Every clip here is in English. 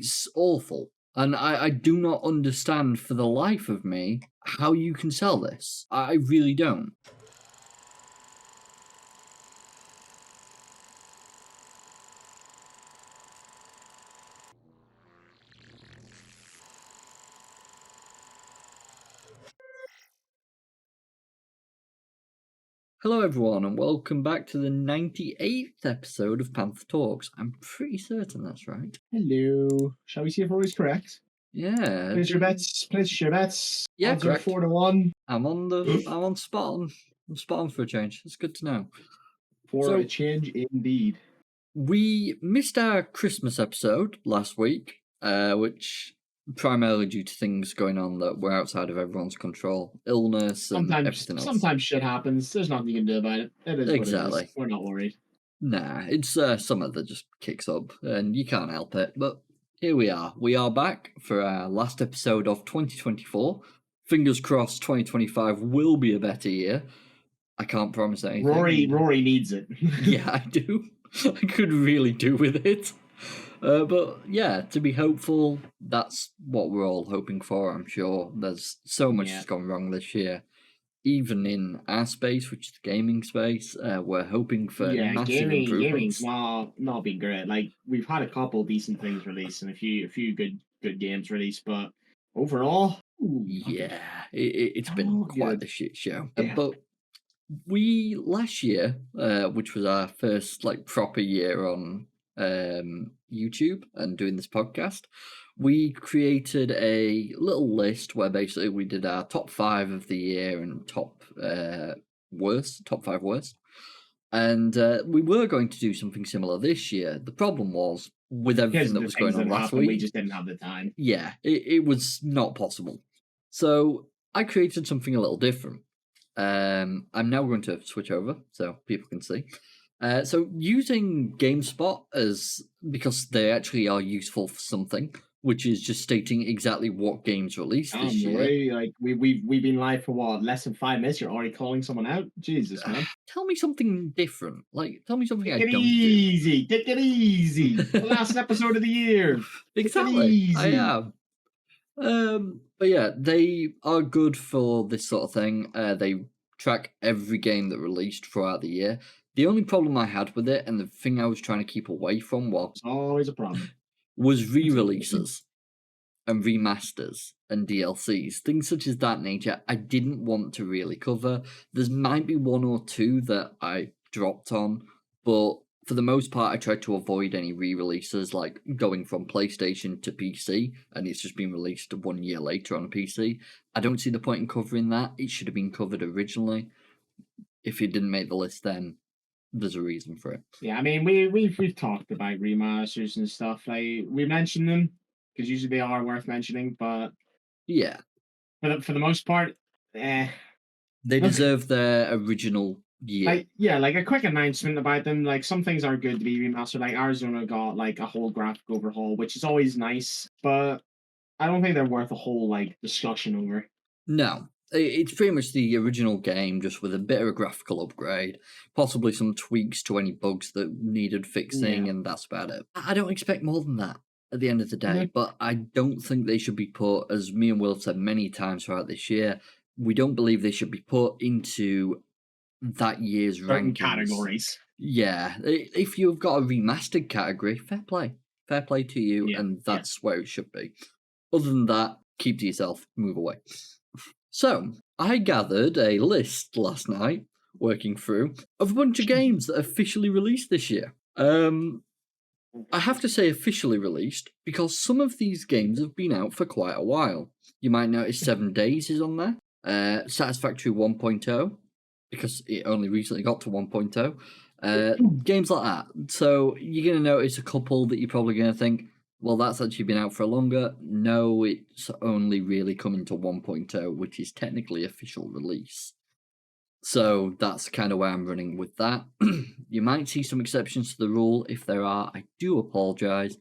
It's awful. And I do not understand for the life of me how you can sell this. I really don't. Hello everyone and welcome back to the 98th episode of PandTha Talks. I'm pretty certain that's right. Hello. Shall we see if we're always correct? Yeah. Place your bets. Place your bets. Yeah, Odds correct. are 4-1. I'm on spot on. I'm spot on for a change. It's good to know. For a change indeed. We missed our Christmas episode last week, which primarily due to things going on that were outside of everyone's control, illness and everything else. Sometimes shit happens. There's nothing you can do about it. It is Exactly. what it is. We're not worried. Nah, it's summer that just kicks up, and you can't help it. But here we are. We are back for our last episode of 2024. Fingers crossed 2025 will be a better year. I can't promise anything. Rory needs it. Yeah, I do. I could really do with it. But yeah, to be hopeful, that's what we're all hoping for, I'm sure. There's so much that's gone wrong this year. Even in our space, which is the gaming space, we're hoping for massive improvements. Gaming's not been great. Like, we've had a couple decent things released and a few good games released, but overall, yeah, it's been quite the shit show. Yeah. But we last year, which was our first like proper year on YouTube and doing this podcast, we created a little list where basically we did our top 5 of the year and top 5 worst. And we were going to do something similar this year. The problem was with everything that was going on last week, we just didn't have the time. Yeah, it was not possible. So I created something a little different. I'm now going to switch over so people can see. So using GameSpot because they actually are useful for something, which is just stating exactly what games released this year. Like we've been live for what, less than 5 minutes? You're already calling someone out? Jesus, man! Tell me something different. Like, tell me something Take it easy. The last episode of the year. Exactly. I am. But yeah, they are good for this sort of thing. They track every game that released throughout the year. The only problem I had with it, and the thing I was trying to keep away from, it's always a problem, was re-releases and remasters and DLCs, things such as that nature. I didn't want to really cover. There might be 1 or 2 that I dropped on, but for the most part, I tried to avoid any re-releases, like going from PlayStation to PC, and it's just been released 1 year later on a PC. I don't see the point in covering that. It should have been covered originally. If it didn't make the list, then there's a reason for it. Yeah, I mean, we've talked about remasters and stuff. Like, we mentioned them because usually they are worth mentioning, but yeah, for the most part, they deserve their original year. Like a quick announcement about them. Like, some things are good to be remastered. Like, Arizona got like a whole graphic overhaul, which is always nice, but I don't think they're worth a whole like discussion over. No. It's pretty much the original game, just with a bit of a graphical upgrade, possibly some tweaks to any bugs that needed fixing, and that's about it. I don't expect more than that at the end of the day, but I don't think they should be put, as me and Will have said many times throughout this year, we don't believe they should be put into that year's rankings. Categories. Yeah, if you've got a remastered category, fair play to you, and that's where it should be. Other than that, keep to yourself, move away. So, I gathered a list last night, working through, of a bunch of games that officially released this year. I have to say officially released, because some of these games have been out for quite a while. You might notice 7 Days is on there, Satisfactory 1.0, because it only recently got to 1.0. Games like that. So, you're going to notice a couple that you're probably going to think, well, that's actually been out for longer. No, it's only really coming to 1.0, which is technically official release. So that's kind of where I'm running with that. You might see some exceptions to the rule. If there are, I do apologise.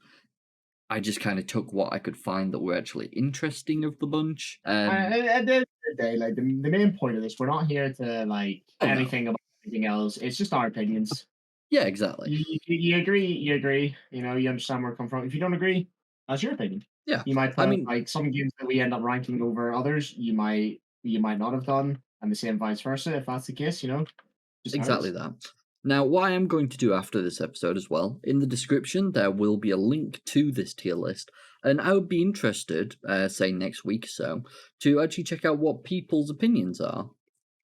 I just kind of took what I could find that were actually interesting of the bunch. At the end of the day, like the main point of this, we're not here to like anything about anything else. It's just our opinions. Yeah, exactly. You agree. You know, you understand where I come from. If you don't agree, That's your opinion. Yeah, You might I put mean, like some games that we end up ranking over others. You might not have done, and the same vice versa. If that's the case, just how it exactly is. that. Now, what I am going to do after this episode as well, in the description, there will be a link to this tier list. And I would be interested, say next week or so, to actually check out what people's opinions are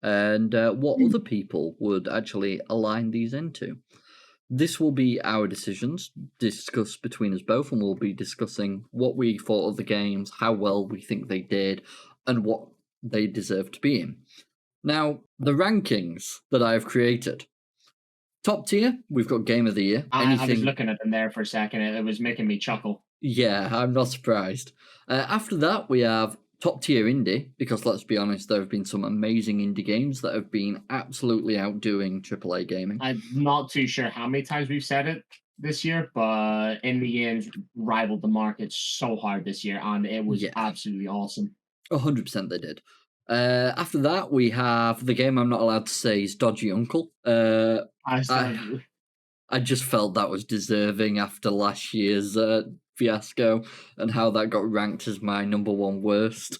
and what other people would actually align these into. This will be our decisions discussed between us both, and we'll be discussing what we thought of the games, how well we think they did, and what they deserve to be in. Now, the rankings that I've created. Top tier, we've got Game of the Year. I was looking at them there for a second. It was making me chuckle. Yeah, I'm not surprised. After that, we have top tier indie, because let's be honest, there have been some amazing indie games that have been absolutely outdoing AAA gaming. I'm not too sure how many times we've said it this year, but indie games rivaled the market so hard this year, and it was absolutely awesome. 100% they did. After that, we have the game I'm not allowed to say is Dodgy Uncle. I just felt that was deserving after last year's fiasco and how that got ranked as my number one worst.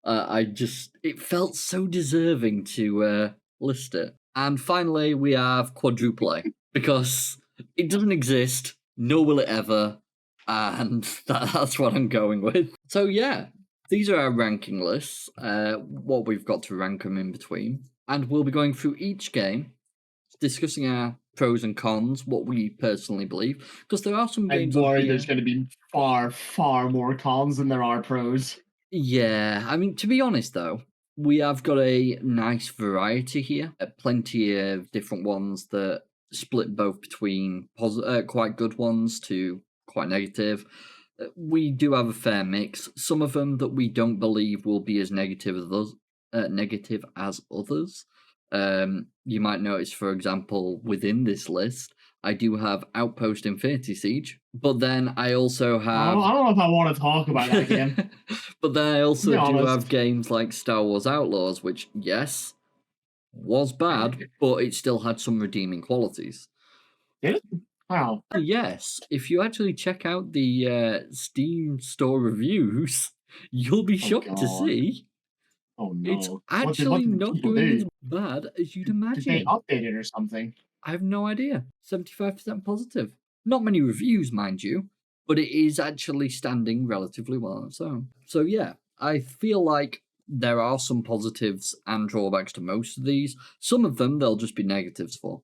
It felt so deserving to list it. And finally, we have Quadruple because it doesn't exist, nor will it ever, and that's what I'm going with. So yeah, these are our ranking lists, what we've got to rank them in between, and we'll be going through each game, discussing our pros and cons, what we personally believe, because there are some games. I'm worried there's going to be far, far more cons than there are pros. Yeah, I mean, to be honest though, we have got a nice variety here, plenty of different ones that split both between quite good ones to quite negative. We do have a fair mix. Some of them that we don't believe will be as negative as others. You might notice, for example, within this list, I do have Outpost Infinity Siege, but then I also have. I don't know if I want to talk about that game. But then I also do have games like Star Wars Outlaws, which, yes, was bad, but it still had some redeeming qualities. Did it? Wow. Yes, if you actually check out the Steam store reviews, you'll be shocked to see. Oh no! It's actually not doing as bad as you'd imagine. Did they update it or something? I have no idea. 75% positive. Not many reviews, mind you, but it is actually standing relatively well on its own. So yeah, I feel like there are some positives and drawbacks to most of these. Some of them they'll just be negatives for.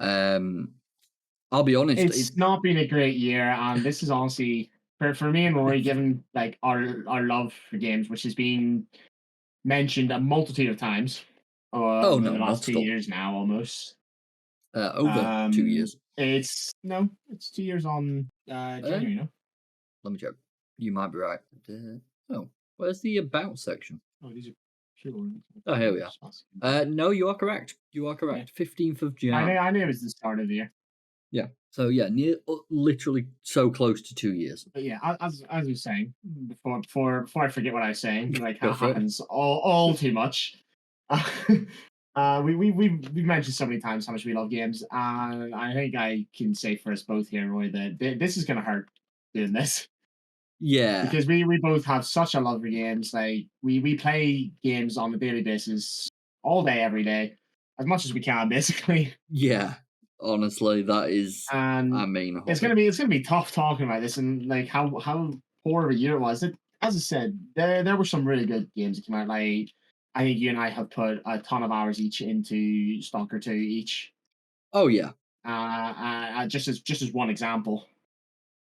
I'll be honest. It's not been a great year, and this is honestly for me and Rory, given like our love for games, which has been mentioned a multitude of times in the last 2 years now, almost. Over 2 years. It's 2 years on January. No, let me check. You might be right. Where's the about section? Oh, these are pure ones. Oh, here we are. No, you are correct. You are correct. 15th of January. I knew it was the start of the year. Yeah. So yeah, literally so close to 2 years. But yeah, as I was saying before I forget what I was saying, like how it happens all too much. We've mentioned so many times how much we love games, and I think I can say for us both here, Roy, that this is gonna hurt doing this. Yeah, because we both have such a love for games. Like we play games on a daily basis, all day, every day, as much as we can, basically. Yeah, honestly, that is. It's gonna be tough talking about this and like how poor of a year it was. As I said, there were some really good games that came out. Like I think you and I have put a ton of hours each into Stalker 2 each. Oh yeah. Just as one example.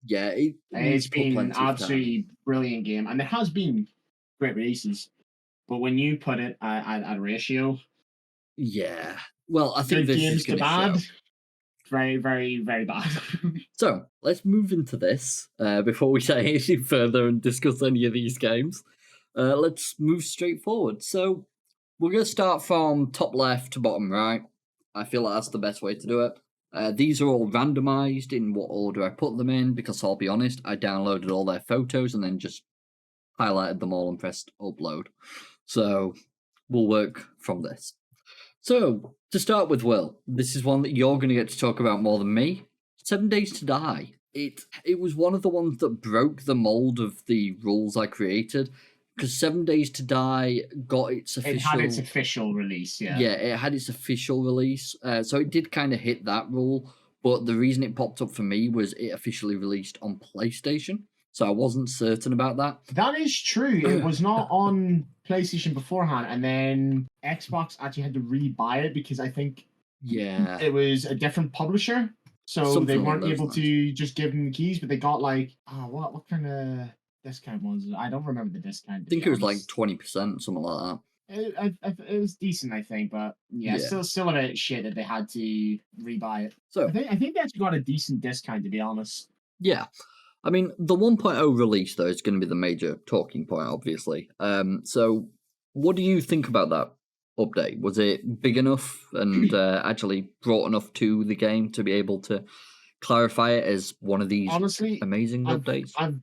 Yeah, it's been an absolutely brilliant game, and there has been great releases. But when you put it at a ratio, yeah. Well, I think good this games is going to bad. Very, very, very bad. So let's move into this before we say anything further and discuss any of these games. Let's move straight forward. So we're going to start from top left to bottom right. I feel like that's the best way to do it. These are all randomized in what order I put them in, because I'll be honest, I downloaded all their photos and then just highlighted them all and pressed upload. So we'll work from this. So to start with, Will, this is one that you're going to get to talk about more than me. 7 Days to Die. it was one of the ones that broke the mold of the rules I created, because 7 Days to Die got its official... It had its official release, yeah. Yeah, it had its official release, so it did kind of hit that rule, but the reason it popped up for me was it officially released on PlayStation, so I wasn't certain about that. That is true. It was not on PlayStation beforehand, and then Xbox actually had to rebuy it because I think it was a different publisher. So something they weren't able to just give them the keys, but they got like, what kind of discount was it? I don't remember the discount. I think it was like 20%, something like that. It was decent, I think, but yeah. Still a bit shit that they had to rebuy it. So I think they actually got a decent discount, to be honest. Yeah. I mean, the 1.0 release, though, is going to be the major talking point, obviously. So what do you think about that update? Was it big enough and actually brought enough to the game to be able to clarify it as one of these amazing updates? I've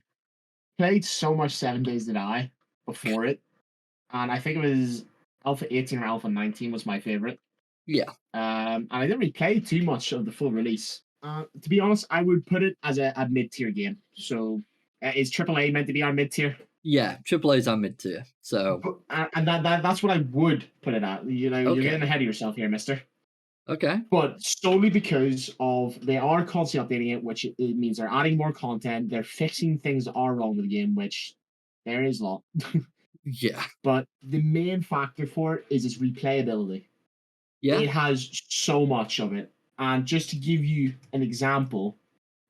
played so much 7 Days to Die before it, and I think it was Alpha 18 or Alpha 19 was my favorite. Yeah. And I didn't really play too much of the full release. To be honest, I would put it as a mid-tier game. So is AAA meant to be our mid-tier? Yeah, AAA is our mid-tier. So and that's what I would put it at. You know, you're getting ahead of yourself here, mister. Okay. But solely because of they are constantly updating it, which it means they're adding more content, they're fixing things that are wrong with the game, which there is a lot. Yeah. But the main factor for it is its replayability. Yeah. It has so much of it. And just to give you an example,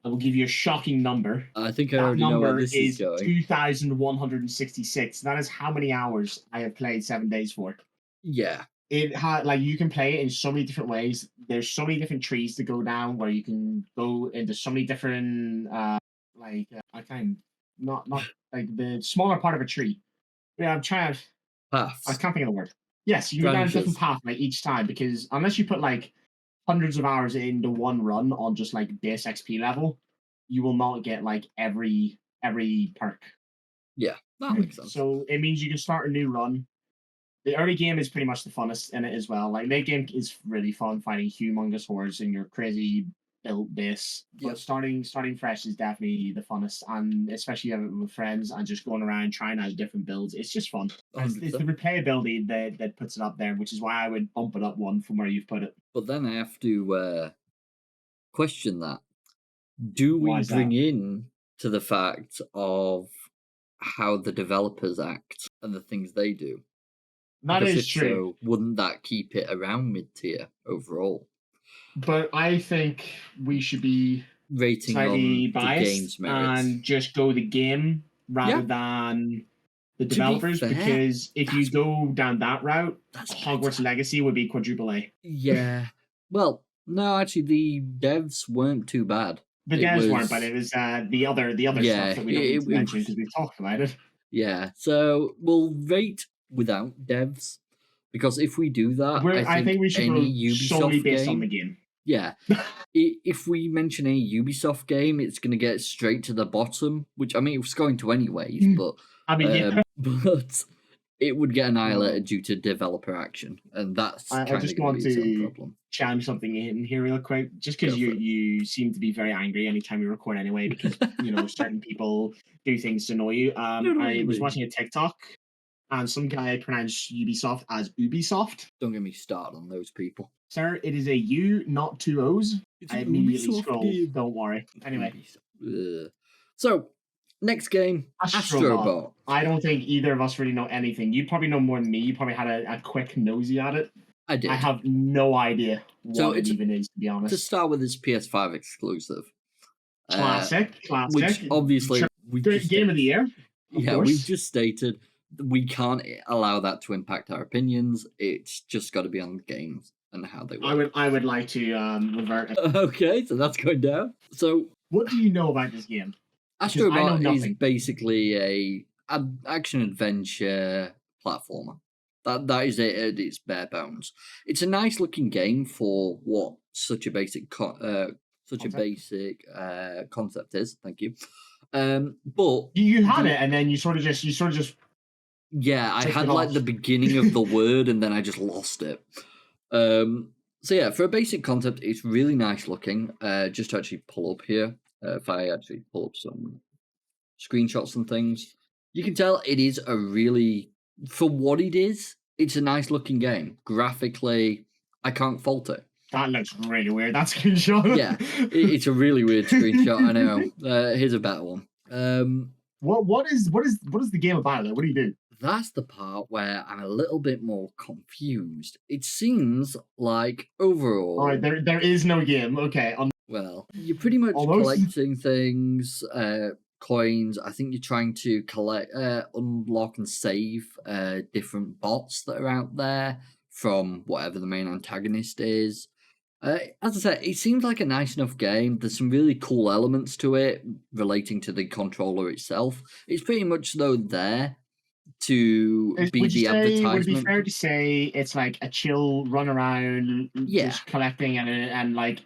I will give you a shocking number. I think I already know where this is going. 2,166. That is how many hours I have played 7 Days for. Yeah. It had you can play it in so many different ways. There's so many different trees to go down where you can go into so many different not like the smaller part of a tree. Yeah, I'm trying to paths. I can't think of the word. Yes, you go down a different path each time because unless you put hundreds of hours into one run on just base XP level, you will not get every perk. Yeah, that makes sense. So it means you can start a new run. The early game is pretty much the funnest in it as well. Late game is really fun fighting humongous hordes in your crazy built base. But starting fresh is definitely the funnest, and especially with friends and just going around trying out different builds. It's just fun. It's the replayability that puts it up there, which is why I would bump it up one from where you've put it. But then I have to question that. Do we bring in to the fact of how the developers act and the things they do? That is true. So, wouldn't that keep it around mid-tier overall? But I think we should be rating slightly on biased the game's merits and just go the game rather than the developers, because if you go down that route, Hogwarts Legacy would be quadruple A. Yeah. Well, no, actually, the devs weren't too bad. The devs weren't, but it was the other stuff that we don't need to mention because we've talked about it. Yeah. So we'll rate without devs, because if we do that, I think we should go solely based on the game. Yeah. If we mention a Ubisoft game, it's going to get straight to the bottom, which I mean, it was going to anyways, but but it would get annihilated due to developer action, and that's I just want to chime something in here real quick, just because you seem to be very angry anytime we record anyway, because certain people do things to annoy you. I was watching a TikTok, and some guy pronounced Ubisoft as Ubisoft. Don't get me started on those people. Sir, it is a U, not two O's. I immediately scrolled. Don't worry. Anyway. So, next game, Astro Bot. I don't think either of us really know anything. You probably know more than me. You probably had a quick nosy at it. I did. I have no idea what it even is, to be honest. To start with, it's PS5 exclusive. Classic. Which, obviously, game of the year. We've just stated we can't allow that to impact our opinions. It's just got to be on the games and how they work. I would like to revert. Okay, so that's going down. So, what do you know about this game? Astro Bot is basically a action adventure platformer. That is it at its bare bones. It's a nice looking game for what such a basic concept is. Thank you. But you had it, and then you sort of just. Yeah, I had the beginning of the word, and then I just lost it. So yeah, for a basic concept, it's really nice looking. Just to actually pull up here. If I actually pull up some screenshots and things, you can tell it is a really, for what it is, it's a nice looking game. Graphically, I can't fault it. That looks really weird. That screenshot. Yeah, it's a really weird screenshot. I know. Here's a better one. What is the game about? What do you do? That's the part where I'm a little bit more confused. It seems like overall, all right, there is no game. Okay. Well, you're pretty much collecting things, coins. I think you're trying to collect, unlock and save different bots that are out there from whatever the main antagonist is. As I said, it seems like a nice enough game. There's some really cool elements to it relating to the controller itself. It's pretty much though there to be the advertisement. Would it be fair to say it's like a chill run around, just collecting and like,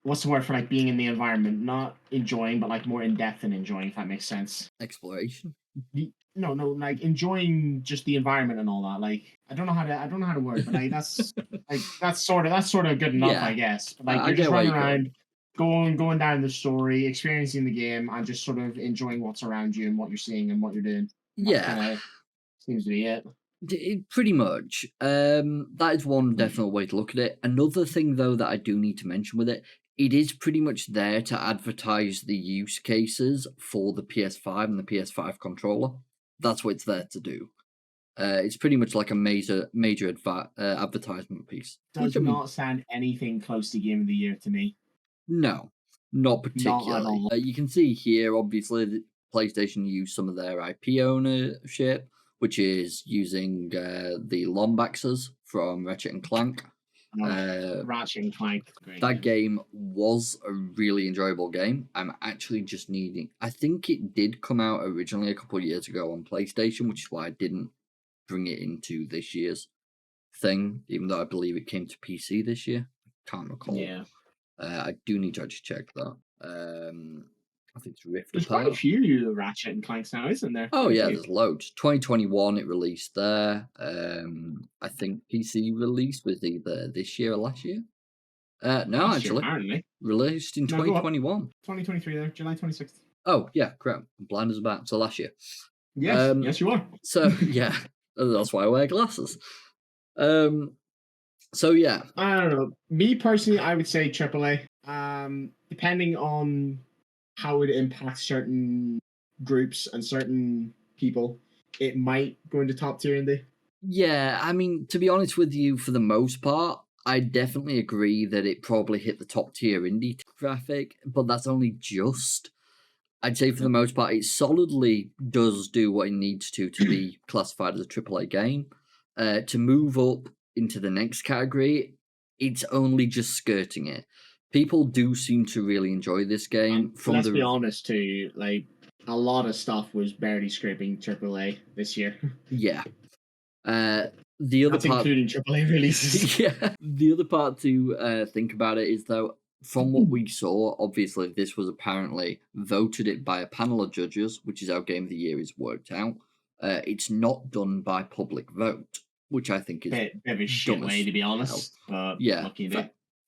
what's the word for like being in the environment, not enjoying, but like more in depth and enjoying, if that makes sense. Exploration. No, like enjoying just the environment and all that. Like I don't know how to word, but like that's that's sort of good enough, I guess. But, like you're just running around, going down the story, experiencing the game, and just sort of enjoying what's around you and what you're seeing and what you're doing. Seems to be it. Pretty much. That is one definite way to look at it. Another thing, though, that I do need to mention with it, it is pretty much there to advertise the use cases for the PS5 and the PS5 controller. That's what it's there to do. It's pretty much like a major advertisement piece. Does not sound anything close to Game of the Year to me. No, not particularly. Not at all. You can see here, obviously, that PlayStation used some of their IP ownership, which is using the Lombaxes from Ratchet and Clank. Ratchet and Clank. That game was a really enjoyable game. I'm actually just needing... I think it did come out originally a couple of years ago on PlayStation, which is why I didn't bring it into this year's thing, even though I believe it came to PC this year. Can't recall. Yeah. I do need to actually check that. I think it's Rift There's quite a few Ratchet and Clanks now, isn't there? Oh, yeah, there's loads. 2021 it released there. I think PC release was either this year or last year. No, last actually. Year, apparently. Released in 2021. 2023 there, July 26th. Oh, yeah, crap. I'm blind as a bat. So last year. Yes, yes you are. So, yeah, that's why I wear glasses. So, yeah. I don't know. Me, personally, I would say AAA. Depending on how it impacts certain groups and certain people, it might go into top tier indie. Yeah, I mean, to be honest with you, for the most part, I definitely agree that it probably hit the top tier indie traffic, but that's only just. I'd say for the most part, it solidly does do what it needs to be classified as a AAA game. To move up into the next category, it's only just skirting it. People do seem to really enjoy this game. Let's be honest too, like a lot of stuff was barely scraping AAA this year. Yeah. The other That's part, including AAA releases. Yeah. The other part to think about it is, though, from what we saw, obviously this was apparently voted it by a panel of judges, which is how Game of the Year is worked out. It's not done by public vote, which I think is bit of a shit way, to be honest. Yeah.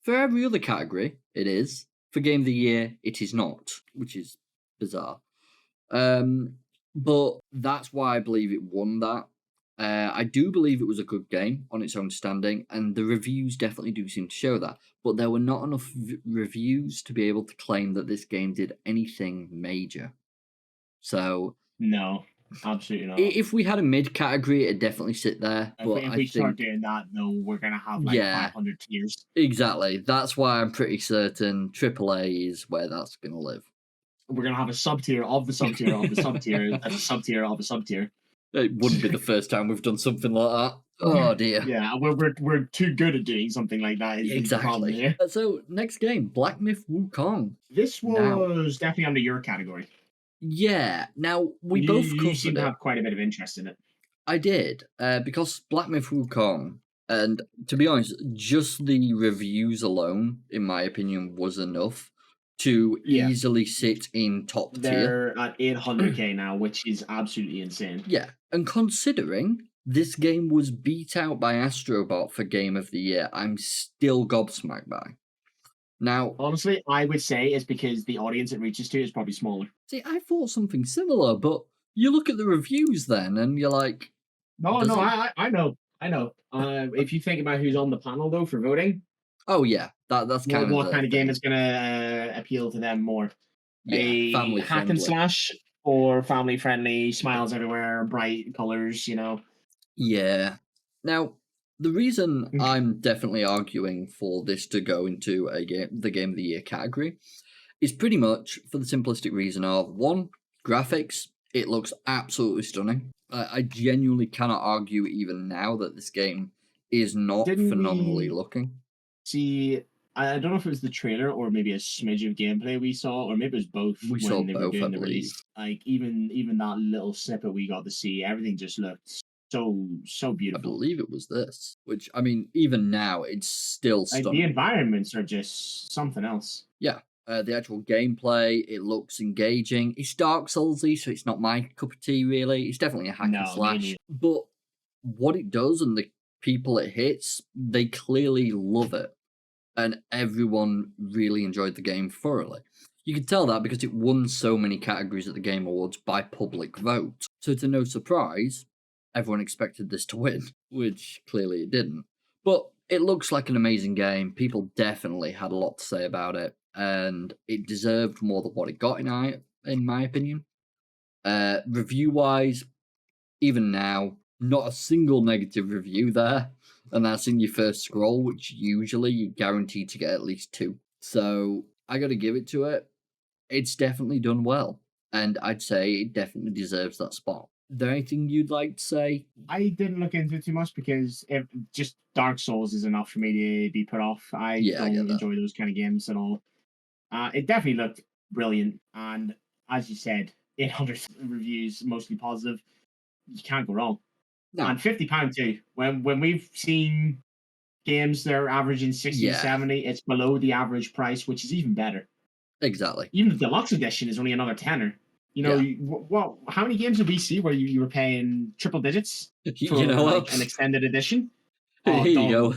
For every other category, it is. For Game of the Year, it is not, which is bizarre. But that's why I believe it won that. I do believe it was a good game on its own standing, and the reviews definitely do seem to show that. But there were not enough reviews to be able to claim that this game did anything major. So... No, absolutely not. If we had a mid-category, it'd definitely sit there. If we start doing that, though, we're going to have like 500 tiers. Exactly. That's why I'm pretty certain AAA is where that's going to live. We're going to have a sub-tier of the sub-tier of the sub-tier and a sub-tier of a sub-tier. It wouldn't be the first time we've done something like that. Oh, dear. Yeah, we're too good at doing something like that. Exactly. So, next game, Black Myth Wukong. This was definitely under your category. Yeah. Now, we both you seem to have quite a bit of interest in it. I did, because Black Myth Wukong, and to be honest, just the reviews alone, in my opinion, was enough to easily sit in top tier. They're at 800k now, which is absolutely insane. Yeah, and considering this game was beat out by Astro Bot for Game of the Year, I'm still gobsmacked by. Now, honestly, I would say it's because the audience it reaches to is probably smaller. See, I thought something similar, but you look at the reviews then, and you're like, no, I know. If you think about who's on the panel though for voting, oh yeah, that's kind of what the kind of thing. game is going to appeal to them more? Yeah, A hack and slash or family friendly, smiles everywhere, bright colors, Yeah. Now, the reason I'm definitely arguing for this to go into the game of the year category is pretty much for the simplistic reason of one, graphics. It looks absolutely stunning. I genuinely cannot argue even now that this game is not phenomenally looking. See, I don't know if it was the trailer or maybe a smidge of gameplay we saw, or maybe it was both. We saw both, I believe. Like even that little snippet we got to see, everything just looked so beautiful. I believe it was this, which I mean, even now it's still stunning. Like the environments are just something else. Yeah, the actual gameplay, it looks engaging. It's Dark Soulsy, so it's not my cup of tea really. It's definitely a hack and slash, but what it does and the people it hits, they clearly love it, and everyone really enjoyed the game thoroughly. You can tell that because it won so many categories at the Game Awards by public vote. So to no surprise, everyone expected this to win, which clearly it didn't. But it looks like an amazing game. People definitely had a lot to say about it, and it deserved more than what it got, in my opinion. Review-wise, even now, not a single negative review there, and that's in your first scroll, which usually you're guaranteed to get at least 2. So I got to give it to it. It's definitely done well, and I'd say it definitely deserves that spot. Is there anything you'd like to say? I didn't look into it too much because just Dark Souls is enough for me to be put off. I don't enjoy those kind of games at all. It definitely looked brilliant, and as you said, 800 reviews, mostly positive. You can't go wrong. No. And £50 too. When we've seen games that are averaging 60 to 70, it's below the average price, which is even better. Exactly. Even the deluxe edition is only another tenner. What? How many games did we see where you were paying triple digits for an extended edition? Here you go.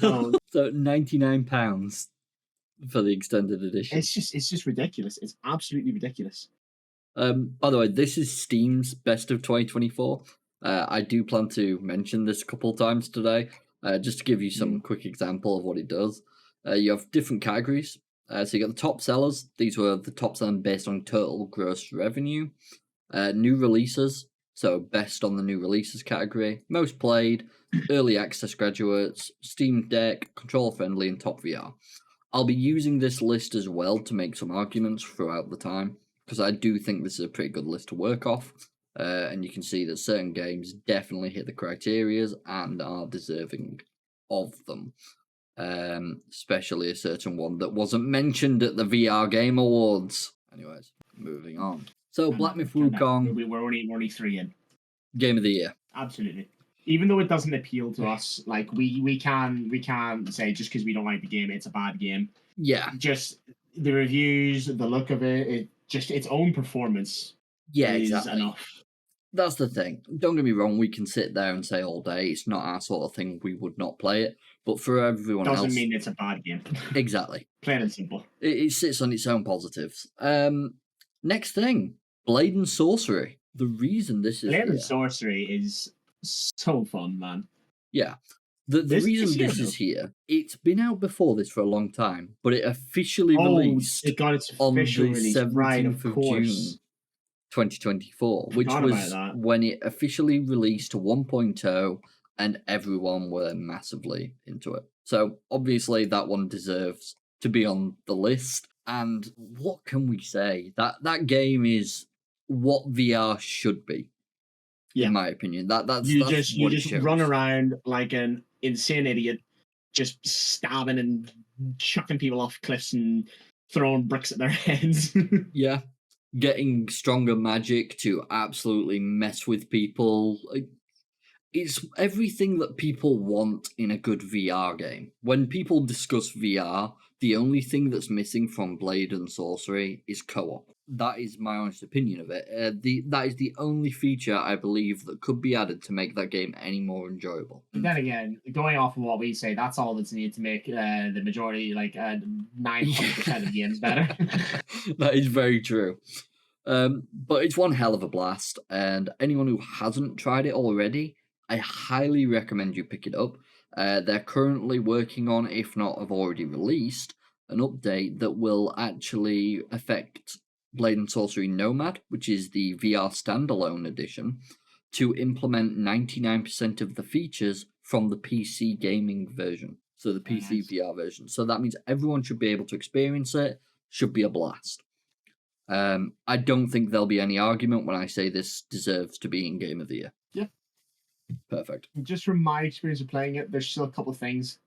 So £99 for the extended edition. It's just ridiculous. It's absolutely ridiculous. By the way, this is Steam's best of 2024. I do plan to mention this a couple of times today, just to give you some quick example of what it does. You have different categories. So you got the top sellers. These were the top selling based on total gross revenue. New releases. So best on the new releases category. Most played. Early access graduates. Steam Deck. Controller friendly and top VR. I'll be using this list as well to make some arguments throughout the time, because I do think this is a pretty good list to work off. And you can see that certain games definitely hit the criteria and are deserving of them. Especially a certain one that wasn't mentioned at the VR Game Awards. Anyways, moving on. So, Black Myth Wukong. We're only 3 in. Game of the year. Absolutely. Even though it doesn't appeal to us, like we can say just because we don't like the game, it's a bad game. Yeah. Just the reviews, the look of it, just its own performance. Yeah, is exactly. Enough. That's the thing. Don't get me wrong, we can sit there and say all day it's not our sort of thing, we would not play it. But for everyone else... Doesn't mean it's a bad game. Exactly. Plain and simple. It sits on its own positives. Next thing, Blade and Sorcery. The reason this is Blade and Sorcery is so fun, man. Yeah. The reason this is here, it's been out before this for a long time, but it officially released it got its on the 17th of June 2024, which was when it officially released to 1.0 and everyone were massively into it. So obviously that one deserves to be on the list. And what can we say? That game is what VR should be. In my opinion, that's you just run around like an insane idiot, just stabbing and chucking people off cliffs and throwing bricks at their heads. Yeah, getting stronger magic to absolutely mess with people. It's everything that people want in a good VR game. When people discuss VR, the only thing that's missing from Blade and Sorcery is co-op. That is my honest opinion of it. That is the only feature I believe that could be added to make that game any more enjoyable. But then again, going off of what we say, that's all that's needed to make the majority, 900% of games better. That is very true. But it's one hell of a blast, and anyone who hasn't tried it already, I highly recommend you pick it up. They're currently working on, if not have already released, an update that will actually affect Blade and Sorcery Nomad, which is the VR standalone edition, to implement 99% of the features from the PC gaming version. So the PC VR version. So that means everyone should be able to experience it, should be a blast. I don't think there'll be any argument when I say this deserves to be in Game of the Year. Yeah. Perfect. Just from my experience of playing it, there's still a couple of things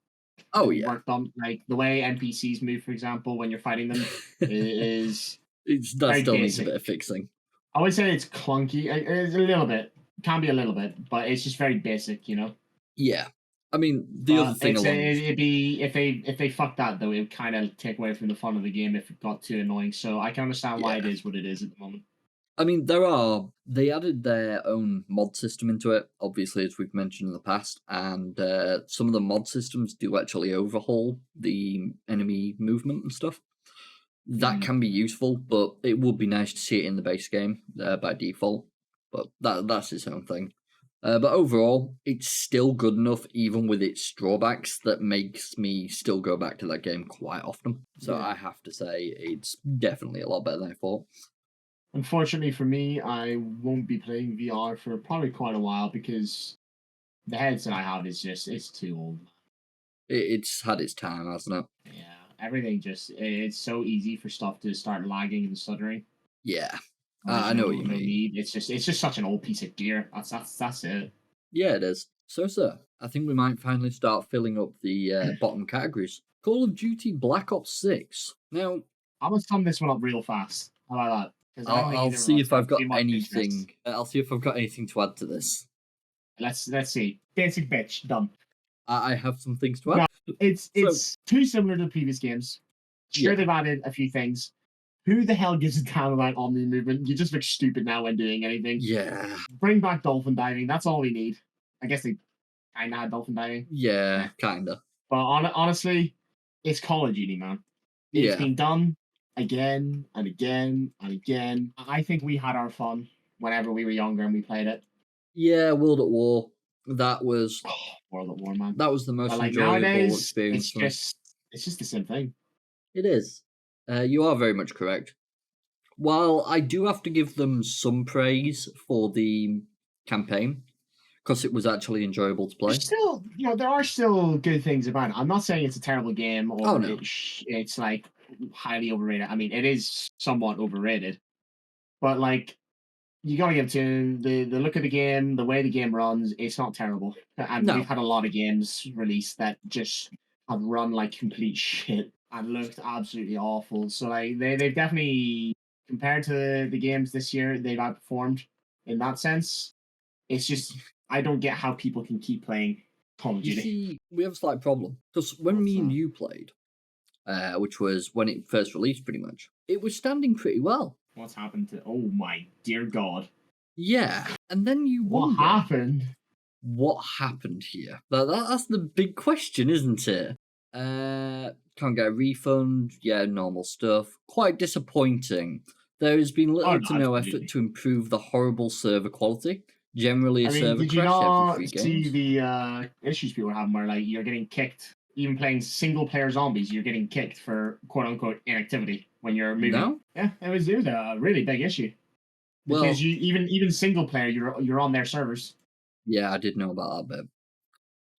worked on. Like the way NPCs move, for example, when you're fighting them is that still needs a bit of fixing. I would say it's clunky. It's a little bit. Can be a little bit, but it's just very basic, you know? Yeah. I mean, the other thing it'd be if they fuck that though, it would kind of take away from the fun of the game if it got too annoying. So I can understand why it is what it is at the moment. I mean, they added their own mod system into it, obviously, as we've mentioned in the past, and some of the mod systems do actually overhaul the enemy movement and stuff. That can be useful, but it would be nice to see it in the base game by default. But that's its own thing. But overall, it's still good enough, even with its drawbacks, that makes me still go back to that game quite often. So I have to say, it's definitely a lot better than I thought. Unfortunately for me, I won't be playing VR for probably quite a while because the headset I have is it's too old. It's had its time, hasn't it? Yeah, everything it's so easy for stuff to start lagging and stuttering. Yeah. I know what you mean. It's just such an old piece of gear. That's it. Yeah, it is. So, sir, I think we might finally start filling up the bottom categories. Call of Duty Black Ops 6. Now, I'm gonna sum this one up real fast. How about that? I'll see if I've got anything. I'll see if I've got anything to add to this. Let's see. Basic bitch done. I have some things to add. No, it's too similar to the previous games. Sure, they've added a few things. Who the hell gives a damn about Omni movement? You just look stupid now when doing anything. Yeah. Bring back dolphin diving. That's all we need. I guess they kind of had dolphin diving. Yeah, kind of. But honestly, it's Call of Duty, man. It's been done again and again and again. I think we had our fun whenever we were younger and we played it. Yeah, World at War. That was World at War, man. That was the most enjoyable experience. It's just the same thing. It is. You are very much correct. While I do have to give them some praise for the campaign, because it was actually enjoyable to play. Still, there are still good things about it. I'm not saying it's a terrible game or it's like highly overrated. I mean, it is somewhat overrated, but like you gotta give it to the look of the game, the way the game runs. It's not terrible, and we've had a lot of games released that just have run like complete shit and looked absolutely awful. So like they've definitely, compared to the games this year, they've outperformed in that sense. It's just I don't get how people can keep playing Call of Duty. You see, we have a slight problem because when me and you played, which was when it first released, pretty much, it was standing pretty well. What's happened to? Oh my dear God! Yeah, and then you wonder, what happened? What happened here? That's the big question, isn't it? Can't get a refund. Yeah, normal stuff. Quite disappointing. There has been little to no effort to improve the horrible server quality. Generally, server did crash every 3 games. See the issues people are having where like you're getting kicked, even playing single player zombies, you're getting kicked for quote unquote inactivity when you're moving? No? Yeah, it was a really big issue. Because you even single player, you're on their servers. Yeah, I did know about that bit.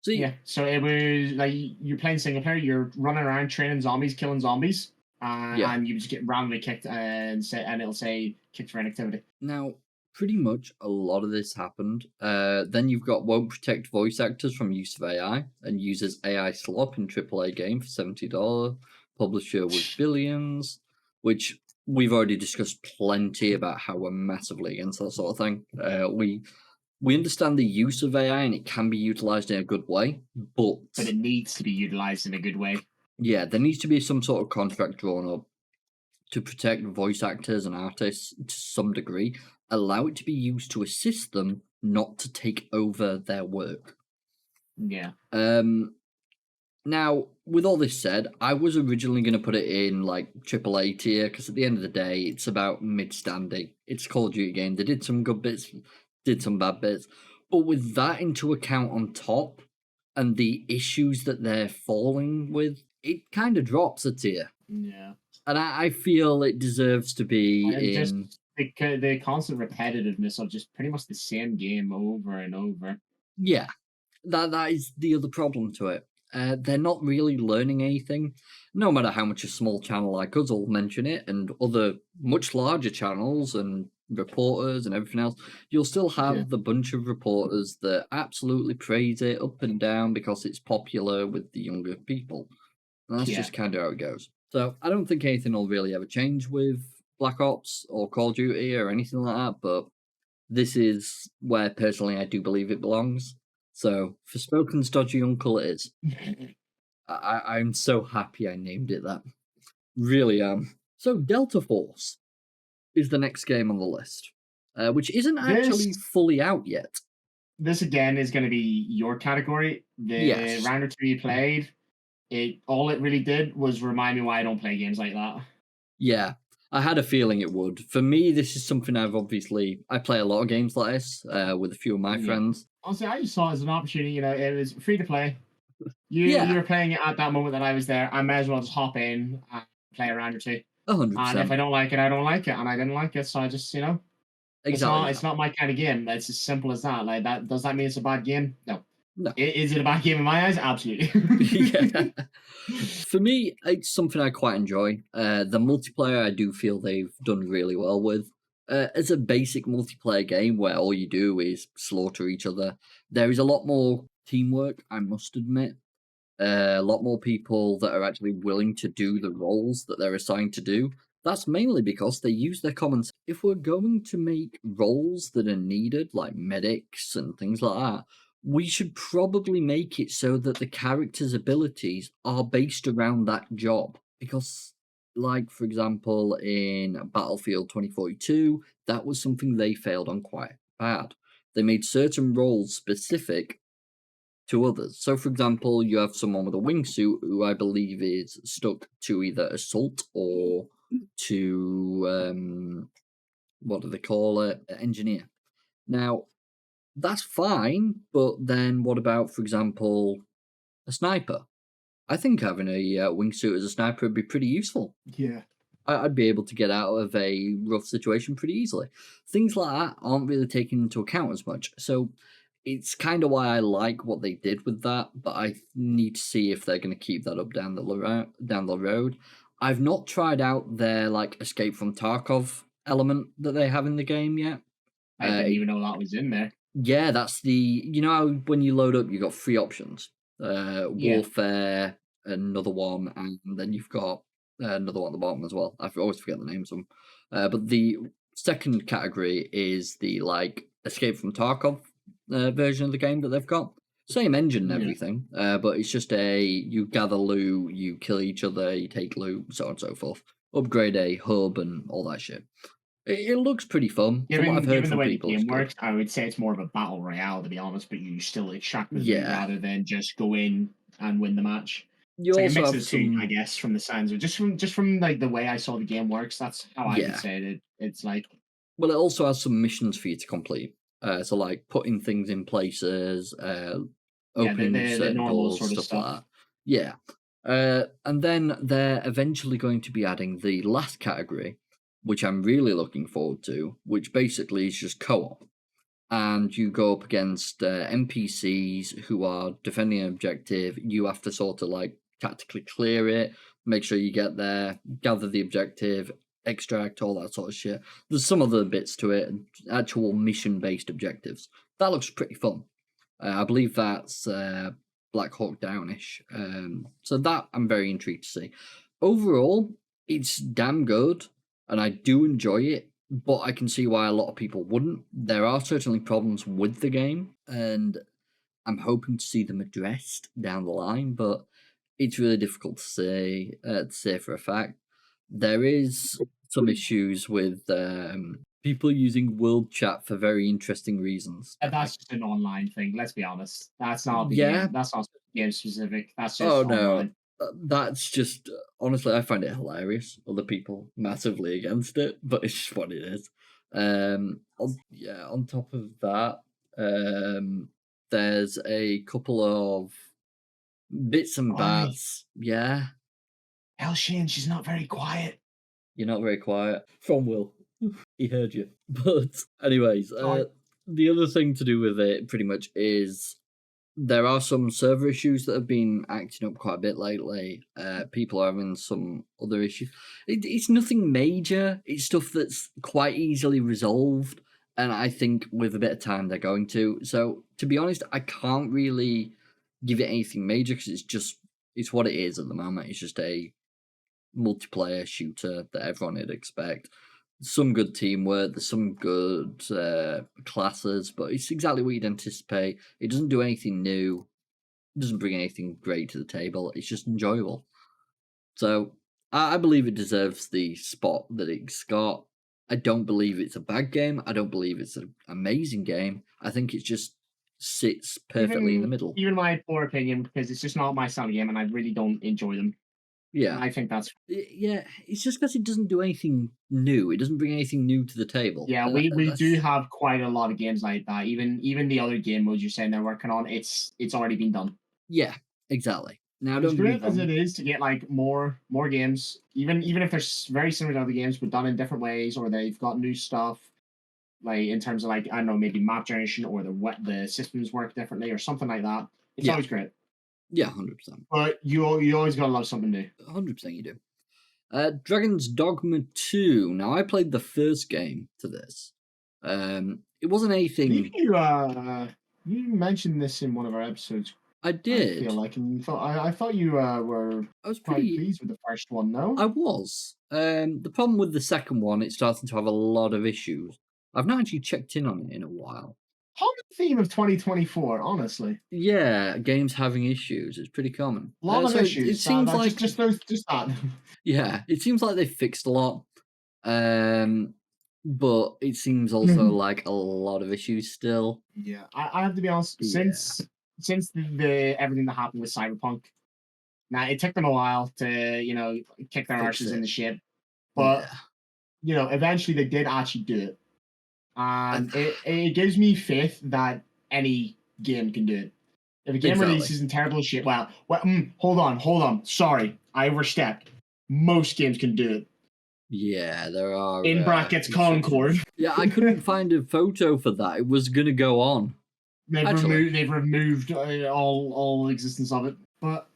So so it was like you're playing single player, you're running around training zombies, killing zombies, and you just get randomly kicked and it'll say kicked for inactivity. Now, pretty much a lot of this happened. Then you've got won't protect voice actors from use of AI and uses AI slop in AAA game for $70. Publisher with billions, which we've already discussed plenty about how we're massively against that sort of thing. We understand the use of AI and it can be utilized in a good way, but it needs to be utilized in a good way. Yeah, there needs to be some sort of contract drawn up to protect voice actors and artists to some degree. Allow it to be used to assist them, not to take over their work. Yeah. Now, with all this said, I was originally going to put it in like AAA tier because at the end of the day, it's about mid-standing. It's a Call of Duty game. They did some good bits, did some bad bits, but with that into account on top and the issues that they're falling with, it kind of drops a tier. Yeah, and I feel it deserves to be in. Just the constant repetitiveness of just pretty much the same game over and over. Yeah, that is the other problem to it. They're not really learning anything, no matter how much a small channel like us will mention it, and other much larger channels and reporters and everything else. You'll still have the bunch of reporters that absolutely praise it up and down because it's popular with the younger people. And that's just kind of how it goes. So I don't think anything will really ever change with Black Ops or Call of Duty or anything like that, but this is where personally I do believe it belongs. So, for Spoken's dodgy uncle, it is. I'm so happy I named it that. Really am. So, Delta Force is the next game on the list, which isn't actually fully out yet. This again is going to be your category. The round or two you played, all it really did was remind me why I don't play games like that. Yeah, I had a feeling it would. For me, this is something I play a lot of games like this with a few of my friends. Honestly, I just saw it as an opportunity. It was free to play. You were playing it at that moment that I was there. I might as well just hop in and play a round or two. 100%. And if I don't like it, I don't like it, and I didn't like it, so I just Exactly. It's not my kind of game. It's as simple as that. Like that. Does that mean it's a bad game? No. Is it a bad game in my eyes? Absolutely. For me, it's something I quite enjoy. The multiplayer I do feel they've done really well with. As a basic multiplayer game where all you do is slaughter each other, there is a lot more teamwork, I must admit. A lot more people that are actually willing to do the roles that they're assigned to do. That's mainly because they use their common sense. If we're going to make roles that are needed, like medics and things like that, we should probably make it so that the character's abilities are based around that job. Because, like, for example, in Battlefield 2042, that was something they failed on quite bad. They made certain roles specific to others. So, for example, you have someone with a wingsuit who I believe is stuck to either assault or to, what do they call it? Engineer. Now, that's fine, but then what about, for example, a sniper? I think having a wingsuit as a sniper would be pretty useful. Yeah. I'd be able to get out of a rough situation pretty easily. Things like that aren't really taken into account as much. So it's kind of why I like what they did with that, but I need to see if they're going to keep that up down the road. I've not tried out their like Escape from Tarkov element that they have in the game yet. I didn't even know that was in there. Yeah, that's how when you load up, you got 3 options: warfare, another one, and then you've got another one at the bottom as well. I always forget the names of them. But the second category is the like Escape from Tarkov version of the game that they've got. Same engine and everything, but it's just you gather loot, you kill each other, you take loot, so on and so forth. Upgrade a hub and all that shit. It looks pretty fun. From what I've heard from people, the way the game works, I would say it's more of a battle royale, to be honest. But you still extract the loot rather than just go in and win the match. You it's also like a mix of two, I guess, from the sounds of just from like the way I saw the game works. That's how I would say it. It's like, well, it also has some missions for you to complete. So like putting things in places, opening certain doors, sort of stuff like that. Yeah. And then they're eventually going to be adding the last category, which I'm really looking forward to, which basically is just co-op. And you go up against NPCs who are defending an objective. You have to sort of like tactically clear it, make sure you get there, gather the objective, extract, all that sort of shit. There's some other bits to it, actual mission-based objectives. That looks pretty fun. I believe that's Black Hawk Downish. So that I'm very intrigued to see. Overall, it's damn good, and I do enjoy it, but I can see why a lot of people wouldn't. There are certainly problems with the game, and I'm hoping to see them addressed down the line, but it's really difficult to say for a fact. There is some issues with people using world chat for very interesting reasons. That's just an online thing. Let's be honest. That's not the Yeah. game. That's not game specific. That's Oh just no, online. that's just honestly, I find it hilarious. Other people massively against it, but it's just what it is. On top of that, there's a couple of bits and bats. Yeah, Hell, Shane, she's not very quiet. you're not very quiet. From Will, he heard you. But anyways, the other thing to do with it pretty much is there are some server issues that have been acting up quite a bit lately. People are having some other issues. It's nothing major. It's stuff that's quite easily resolved, and I think with a bit of time they're going to. So to be honest, I can't really give it anything major because it's what it is at the moment. It's just a multiplayer shooter that everyone would expect. Some good teamwork, there's some good classes, but it's exactly what you'd anticipate. It doesn't do anything new, it doesn't bring anything great to the table. It's just enjoyable. So I believe it deserves the spot that it's got. I don't believe it's a bad game. I don't believe it's an amazing game. I think it just sits perfectly in the middle. Even my poor opinion, because it's just not my style of game, and I really don't enjoy them. Yeah, and I think that's it's just because it doesn't do anything new. It doesn't bring anything new to the table. Yeah, we do have quite a lot of games like that. Even the other game modes you're saying they're working on, it's already been done. Yeah, exactly. Now, as great as it is to get like more games, even if they're very similar to other games but done in different ways, or they've got new stuff, like in terms of like I don't know, maybe map generation or the systems work differently or something like that. It's always great. Yeah, 100%. But you always gotta love something new. 100% you do. Dragon's Dogma 2. Now, I played the first game to this. It wasn't anything. You mentioned this in one of our episodes. I did. I feel like, and I thought you were. I was quite pleased with the first one. No, I was. The problem with the second one, it's starting to have a lot of issues. I've not actually checked in on it in a while. Common theme of 2024, honestly. Yeah, games having issues. It's pretty common. A lot of issues. It seems like just that. Yeah, it seems like they fixed a lot. But it seems also like a lot of issues still. Yeah, I have to be honest. Since the everything that happened with Cyberpunk, now it took them a while to kick their arses in the ship, but eventually they did actually do it, and it gives me faith that any game can do it. If a game releases in terrible shit, hold on. Sorry, I overstepped. Most games can do it. Yeah, there are. In brackets, Concord. Yeah, I couldn't find a photo for that. It was going to go on. They've removed all existence of it. But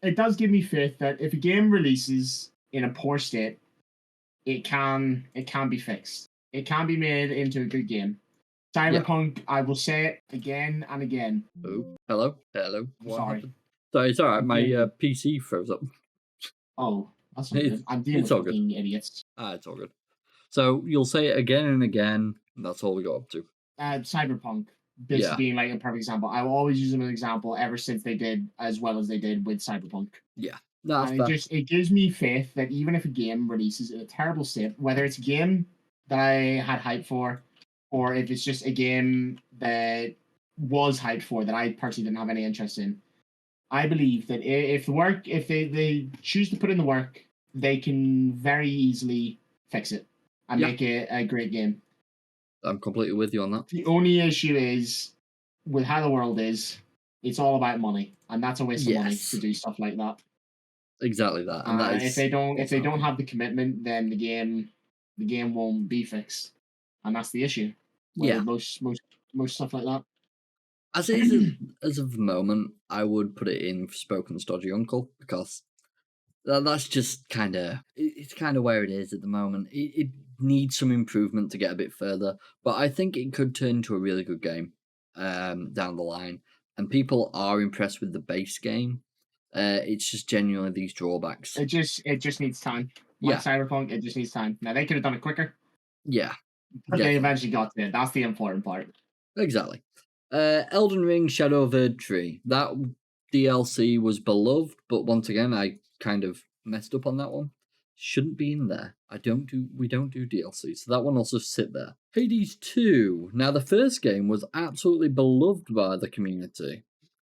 it does give me faith that if a game releases in a poor state, it can be fixed. It can be made into a good game. Cyberpunk, I will say it again and again. Oh, hello. Sorry, it's all right. My PC froze up. Oh. That's not good. I'm dealing with fucking idiots. It's all good. So you'll say it again and again, and that's all we got up to. Cyberpunk, being like a perfect example. I will always use them as an example ever since they did as well as they did with Cyberpunk. Yeah. It gives me faith that even if a game releases in a terrible state, whether it's a game that I had hype for, or if it's just a game that was hyped for that I personally didn't have any interest in, I believe that if they choose to put in the work, they can very easily fix it and make it a great game. I'm completely with you on that. The only issue is with how the world is, it's all about money, and that's a waste of money to do stuff like that. Exactly that. And that is if they don't have the commitment, then the game won't be fixed, and that's the issue. Most stuff like that. As it is, as of the moment, I would put it in for Spoken Stodgy Uncle because that's just kind of it's kind of where it is at the moment. It needs some improvement to get a bit further, but I think it could turn into a really good game down the line, and people are impressed with the base game. It's just genuinely these drawbacks. It just needs time. Like Cyberpunk, it just needs time. Now they could have done it quicker. Yeah, but they eventually got to it. That's the important part. Exactly. Elden Ring Shadow of Erdtree. That DLC was beloved, but once again, I kind of messed up on that one. shouldn't be in there. We don't do DLC, so that one also sit there. Hades 2. Now, the first game was absolutely beloved by the community.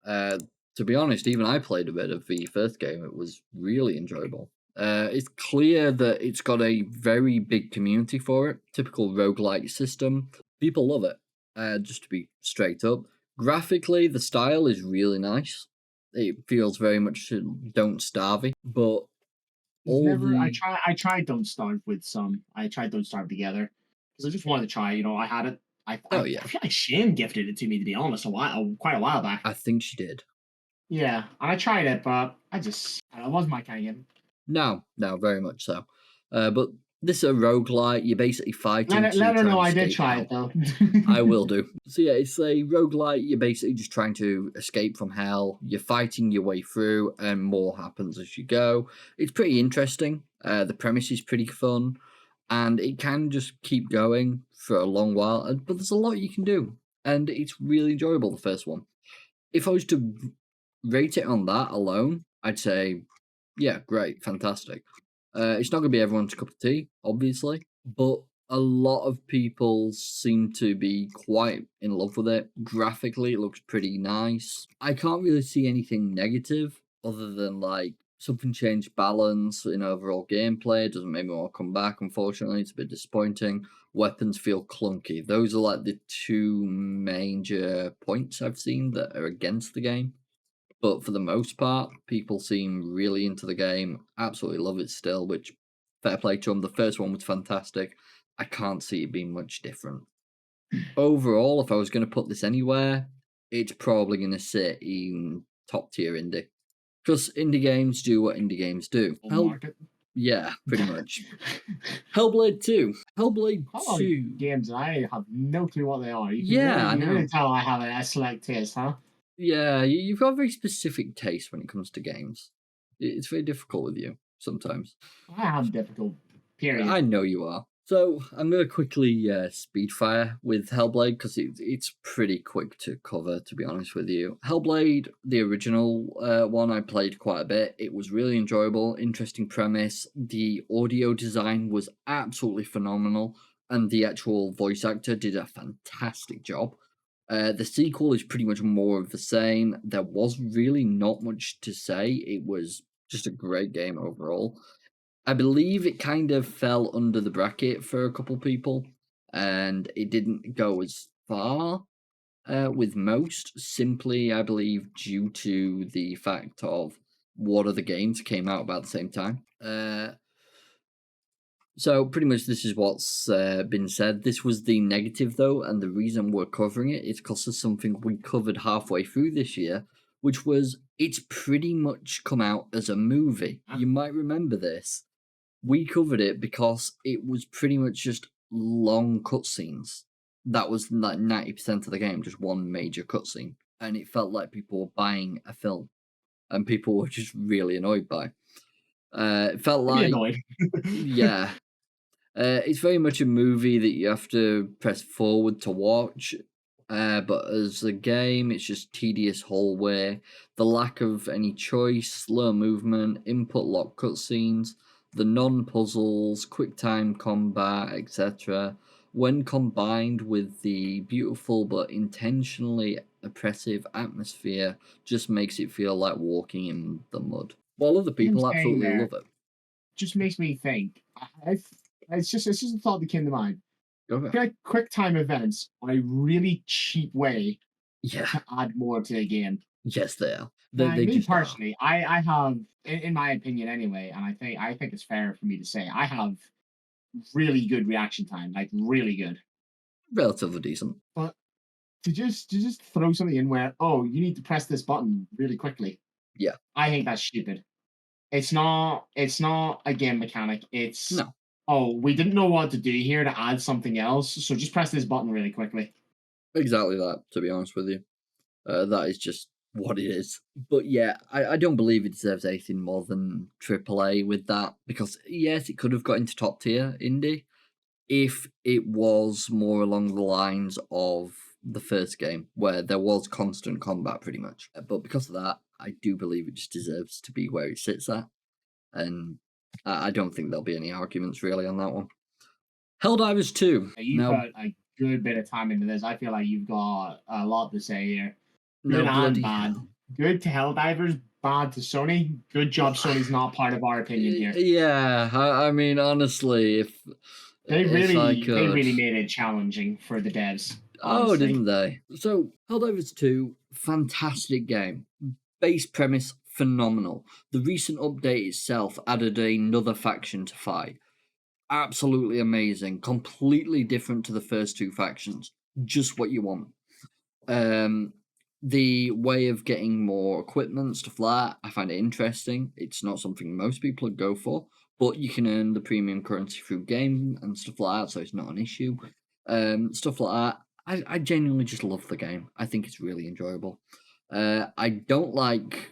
To be honest, even I played a bit of the first game. It was really enjoyable. It's clear that it's got a very big community for it. Typical roguelike system. People love it. Just to be straight up. Graphically, the style is really nice. It feels very much Don't Starve-y, but I tried Don't Starve with some. I tried Don't Starve together because I just wanted to try. I had it. I feel like Shane gifted it to me, to be honest, quite a while back. I think she did. Yeah, and I tried it, but it wasn't my kind of game. No, very much so. But this is a roguelite. You're basically fighting. Let her know I did try it, though. I will do. So yeah, it's a roguelite. You're basically just trying to escape from hell. You're fighting your way through, and more happens as you go. It's pretty interesting. The premise is pretty fun, and it can just keep going for a long while. But there's a lot you can do, and it's really enjoyable, the first one. If I was to rate it on that alone, I'd say, yeah, great, fantastic. It's not going to be everyone's cup of tea, obviously, but a lot of people seem to be quite in love with it. Graphically, it looks pretty nice. I can't really see anything negative other than like something changed balance in overall gameplay. It doesn't make me want to come back, unfortunately. It's a bit disappointing. Weapons feel clunky. Those are like the two major points I've seen that are against the game. But for the most part, people seem really into the game, absolutely love it still, which fair play to them. The first one was fantastic. I can't see it being much different. Overall, if I was going to put this anywhere, it's probably going to sit in top tier indie. Because indie games do what indie games do. Yeah, pretty much. Hellblade 2. Hellblade 2. Games, I have no clue what they are. You can really tell I have a select taste, huh? Yeah, you've got a very specific taste when it comes to games. It's very difficult with you sometimes. I am difficult, period. I know you are. So I'm going to quickly speed fire with Hellblade because it's pretty quick to cover, to be honest with you. Hellblade, the original one, I played quite a bit. It was really enjoyable, interesting premise. The audio design was absolutely phenomenal, and the actual voice actor did a fantastic job. The sequel is pretty much more of the same. There was really not much to say. It was just a great game overall. I believe it kind of fell under the bracket for a couple people, and it didn't go as far with most, simply, I believe, due to the fact of what other games came out about the same time. So pretty much this is what's been said. This was the negative though, and the reason we're covering it is because of something we covered halfway through this year, which was it's pretty much come out as a movie. You might remember this. We covered it because it was pretty much just long cutscenes. That was like 90% of the game, just one major cutscene. And it felt like people were buying a film. And people were just really annoyed by. It felt like annoyed. Yeah. It's very much a movie that you have to press forward to watch. But as a game, it's just tedious whole way. The lack of any choice, slow movement, input lock cutscenes, the non-puzzles, quick time combat, etc., when combined with the beautiful but intentionally oppressive atmosphere, just makes it feel like walking in the mud. While other people absolutely love it. Just makes me think. It's just a thought that came to mind. Quick time events are a really cheap way to add more to the game. Yes, they are. Me personally, I have, in my opinion anyway, and I think it's fair for me to say, I have really good reaction time, like really good. Relatively decent. But to just throw something in where, oh, you need to press this button really quickly. Yeah. I think that's stupid. It's not a game mechanic. It's no. Oh, we didn't know what to do here to add something else, so just press this button really quickly. Exactly that, to be honest with you. That is just what it is. But yeah, I don't believe it deserves anything more than AAA with that, because yes, it could have got into top tier indie if it was more along the lines of the first game, where there was constant combat pretty much. But because of that, I do believe it just deserves to be where it sits at. And I don't think there'll be any arguments really on that one. Helldivers 2. You've got a good bit of time into this. I feel like you've got a lot to say here. Good and bad. Hell. Good to Helldivers, bad to Sony. Good job Sony's not part of our opinion here. Yeah, I mean, honestly, if they really made it challenging for the devs. Honestly. Oh, didn't they? So, Helldivers 2, fantastic game. Base premise, phenomenal. The recent update itself added another faction to fight. Absolutely amazing. Completely different to the first two factions. Just what you want. The way of getting more equipment, stuff like that, I find it interesting. It's not something most people would go for, but you can earn the premium currency through game and stuff like that, so it's not an issue. Stuff like that. I genuinely just love the game. I think it's really enjoyable. I don't like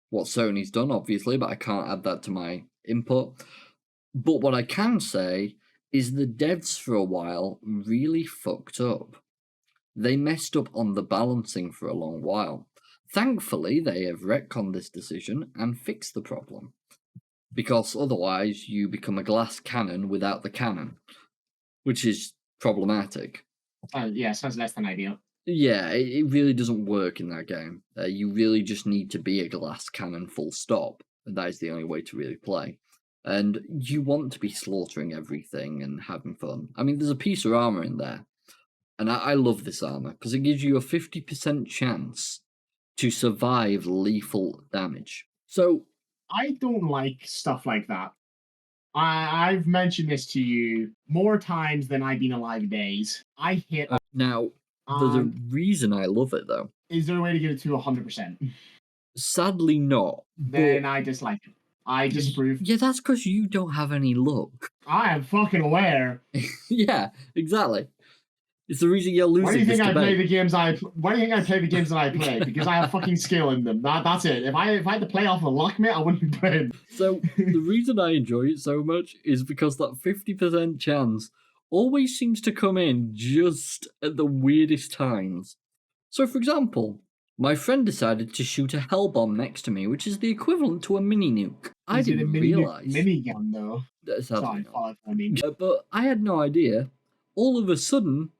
what Sony's done, obviously, but I can't add that to my input. But what I can say is the devs for a while really fucked up. They messed up on the balancing for a long while. Thankfully, they have retconned this decision and fixed the problem. Because otherwise, you become a glass cannon without the cannon, which is problematic. Yeah, sounds less than ideal. Yeah, it really doesn't work in that game. You really just need to be a glass cannon full stop. And that is the only way to really play. And you want to be slaughtering everything and having fun. I mean, there's a piece of armor in there. And I love this armor because it gives you a 50% chance to survive lethal damage. So I don't like stuff like that. I've mentioned this to you more times than I've been alive days. I hit. Now, there's a reason I love it, though. Is there a way to get it to 100%? Sadly not. Then I dislike it. I disapprove. Yeah, that's because you don't have any luck. I am fucking aware. Yeah, exactly. It's the reason you're losing. Why do you think I play the games Why do you think I play the games that I play? Because I have fucking skill in them. That's it. If I had to play off of luck, mate, I wouldn't be playing. So the reason I enjoy it so much is because that 50% chance always seems to come in just at the weirdest times. So, for example, my friend decided to shoot a hell bomb next to me, which is the equivalent to a mini nuke. I didn't realize. Mini gun though. Sorry, but I had no idea. All of a sudden,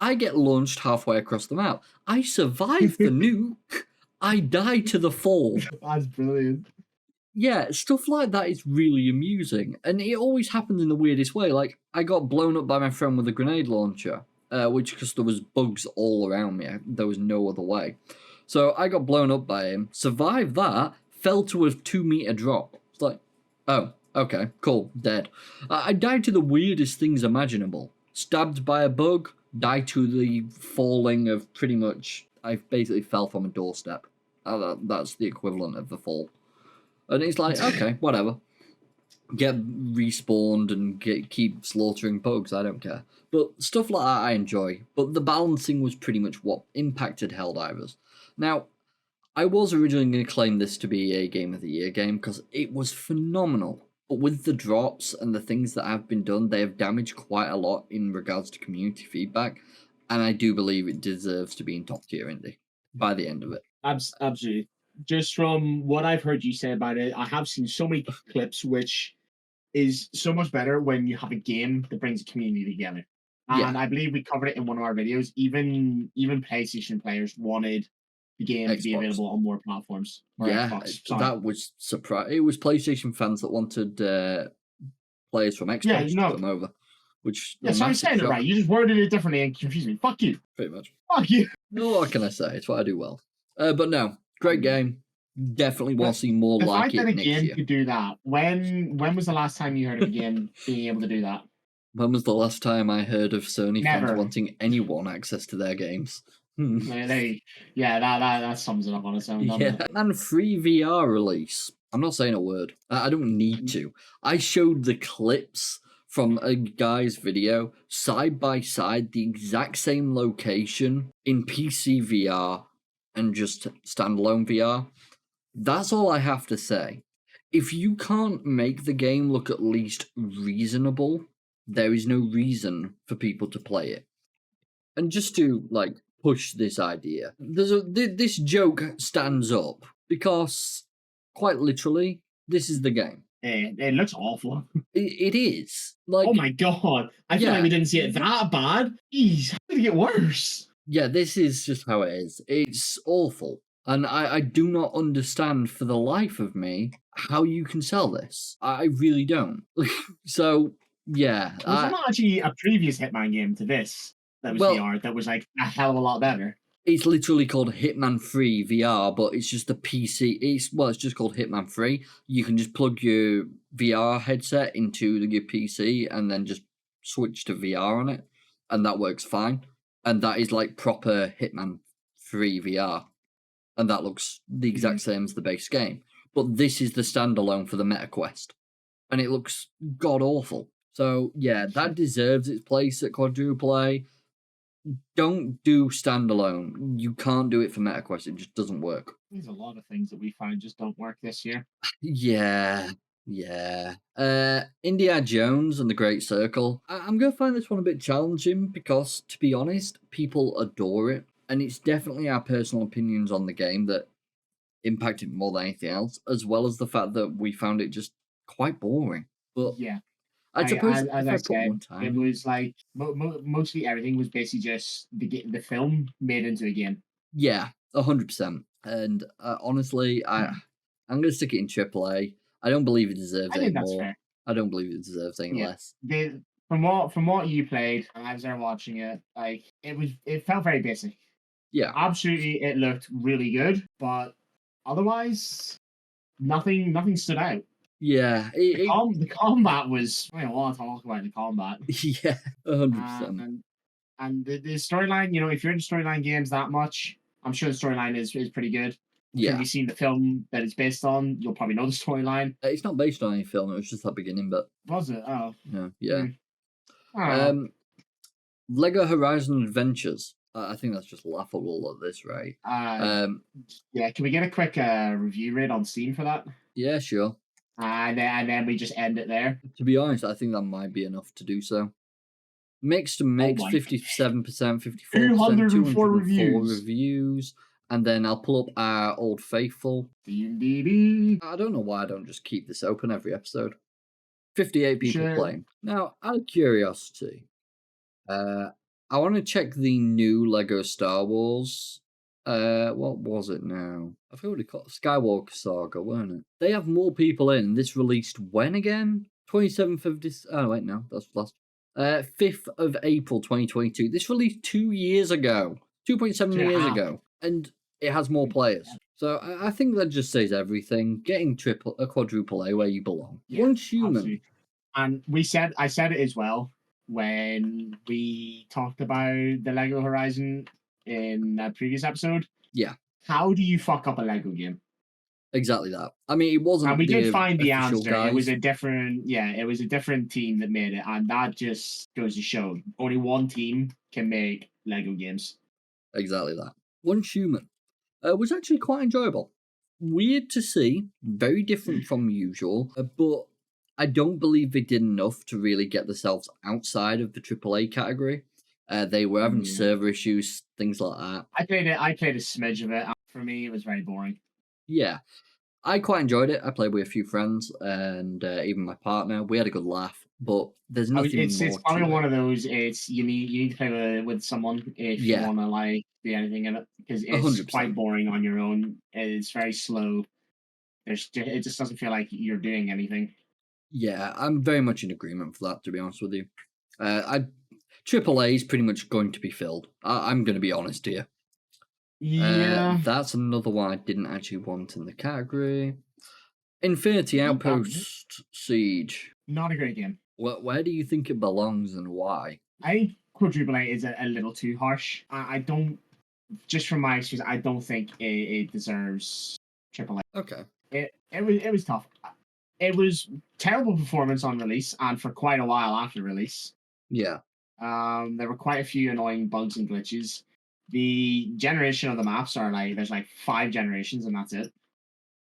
I get launched halfway across the map. I survive the nuke. I die to the fall. That's brilliant. Yeah, stuff like that is really amusing. And it always happens in the weirdest way. Like, I got blown up by my friend with a grenade launcher, which because there was bugs all around me. There was no other way. So I got blown up by him, survived that, fell to a 2-meter drop. It's like, oh, okay, cool, dead. I died to the weirdest things imaginable. Stabbed by a bug, died to the falling of pretty much... I basically fell from a doorstep. That's the equivalent of the fall. And it's like, okay, whatever. Get respawned and keep slaughtering bugs, I don't care. But stuff like that I enjoy. But the balancing was pretty much what impacted Helldivers. Now, I was originally going to claim this to be a Game of the Year game because it was phenomenal. But with the drops and the things that have been done, they have damaged quite a lot in regards to community feedback. And I do believe it deserves to be in top tier indie by the end of it. Absolutely. Just from what I've heard you say about it, I have seen so many clips, which is so much better when you have a game that brings a community together. And I believe we covered it in one of our videos. Even PlayStation players wanted the game to be available on more platforms. That was surprising. It was PlayStation fans that wanted players from Xbox to come over. Which so I'm saying it right. You just worded it differently and confused me. Fuck you. Pretty much. Fuck you. What can I say? It's what I do well. But no, great game. Definitely want to see more like it next year. The fact that a game could do that. When was the last time you heard of a game being able to do that? When was the last time I heard of Sony fans wanting anyone access to their games? That sums it up on its own. Yeah, and free VR release. I'm not saying a word. I don't need to. I showed the clips from a guy's video, side by side, the exact same location in PC VR and just standalone VR. That's all I have to say. If you can't make the game look at least reasonable, there is no reason for people to play it. And just to, push this idea, this joke stands up because, quite literally, this is the game. It looks awful. It is. Like, oh my god. I feel like we didn't see it that bad. Jeez, how did it get worse? Yeah, this is just how it is. It's awful. And I do not understand for the life of me how you can sell this. I really don't. So, yeah. Was there not actually a previous Hitman game to this that was VR that was like a hell of a lot better? It's literally called Hitman 3 VR, but it's just a PC. It's just called Hitman 3. You can just plug your VR headset into your PC and then just switch to VR on it, and that works fine. And that is like proper Hitman 3 VR. And that looks the exact same as the base game. But this is the standalone for the MetaQuest. And it looks god-awful. So, yeah, that deserves its place at Quadruple A. Don't do standalone. You can't do it for MetaQuest. It just doesn't work. There's a lot of things that we find just don't work this year. Yeah. Indiana Jones and the Great Circle. I'm going to find this one a bit challenging because, to be honest, people adore it. And it's definitely our personal opinions on the game that impact it more than anything else, as well as the fact that we found it just quite boring. But yeah, I suppose as I said, it was like mostly everything was basically just the film made into a game. Yeah, 100%. And honestly, I'm going to stick it in AAA. I don't believe it deserves any more. I don't believe it deserves any less. From what you played, and I was there watching it, like it felt very basic. Yeah, absolutely, it looked really good, but otherwise, nothing stood out. Yeah, the combat was. I don't want to talk about the combat. Yeah, 100%. And the storyline, if you're into storyline games that much, I'm sure the storyline is pretty good. Yeah, if you've seen the film that it's based on, you'll probably know the storyline. It's not based on any film; it was just that beginning bit. Was it? Oh, yeah. Lego Horizon Adventures. I think that's just laughable at this rate. Yeah, can we get a quick review rate on Steam for that? Yeah, sure. And then we just end it there. To be honest, I think that might be enough to do so. Mixed, 57%, 54%, 204 reviews. And then I'll pull up our Old Faithful. IMDb. I don't know why I don't just keep this open every episode. 58 people playing. Now, out of curiosity, I want to check the new Lego Star Wars. What was it now? I forgot what it called. Skywalker Saga, weren't it? They have more people in. This released when again? 27th of this. Oh wait, no, that's last. 5th of April 2022. This released 2 years ago. 2.7 years ago, and it has more players. So I think that just says everything. Getting a quadruple A where you belong. Yeah, Once Human. Absolutely. And I said it as well when we talked about the Lego Horizon in a previous episode. Yeah. How do you fuck up a Lego game? Exactly that. I mean, it wasn't. And we did find the answer. Guys. It was a different team that made it, and that just goes to show only one team can make Lego games. Exactly that. Once Human was actually quite enjoyable. Weird to see, very different from usual, but I don't believe they did enough to really get themselves outside of the AAA category. They were having server issues, things like that. I played a smidge of it. For me, it was very boring. Yeah, I quite enjoyed it. I played with a few friends and even my partner. We had a good laugh, but there's nothing more. It's probably one of those. It's you need to play with someone if you want to do anything in it, because it's 100%. Quite boring on your own. It's very slow. It just doesn't feel like you're doing anything. Yeah, I'm very much in agreement for that, to be honest with you. AAA is pretty much going to be filled. I'm going to be honest here. Yeah. That's another one I didn't actually want in the category. Infinity Outpost Siege. Not a great game. Where do you think it belongs and why? I think quadruple A is a little too harsh. I don't, just from my experience, I don't think it deserves AAA. Okay. It was tough. It was terrible performance on release and for quite a while after release. Yeah. There were quite a few annoying bugs and glitches. The generation of the maps are there's 5 generations and that's it.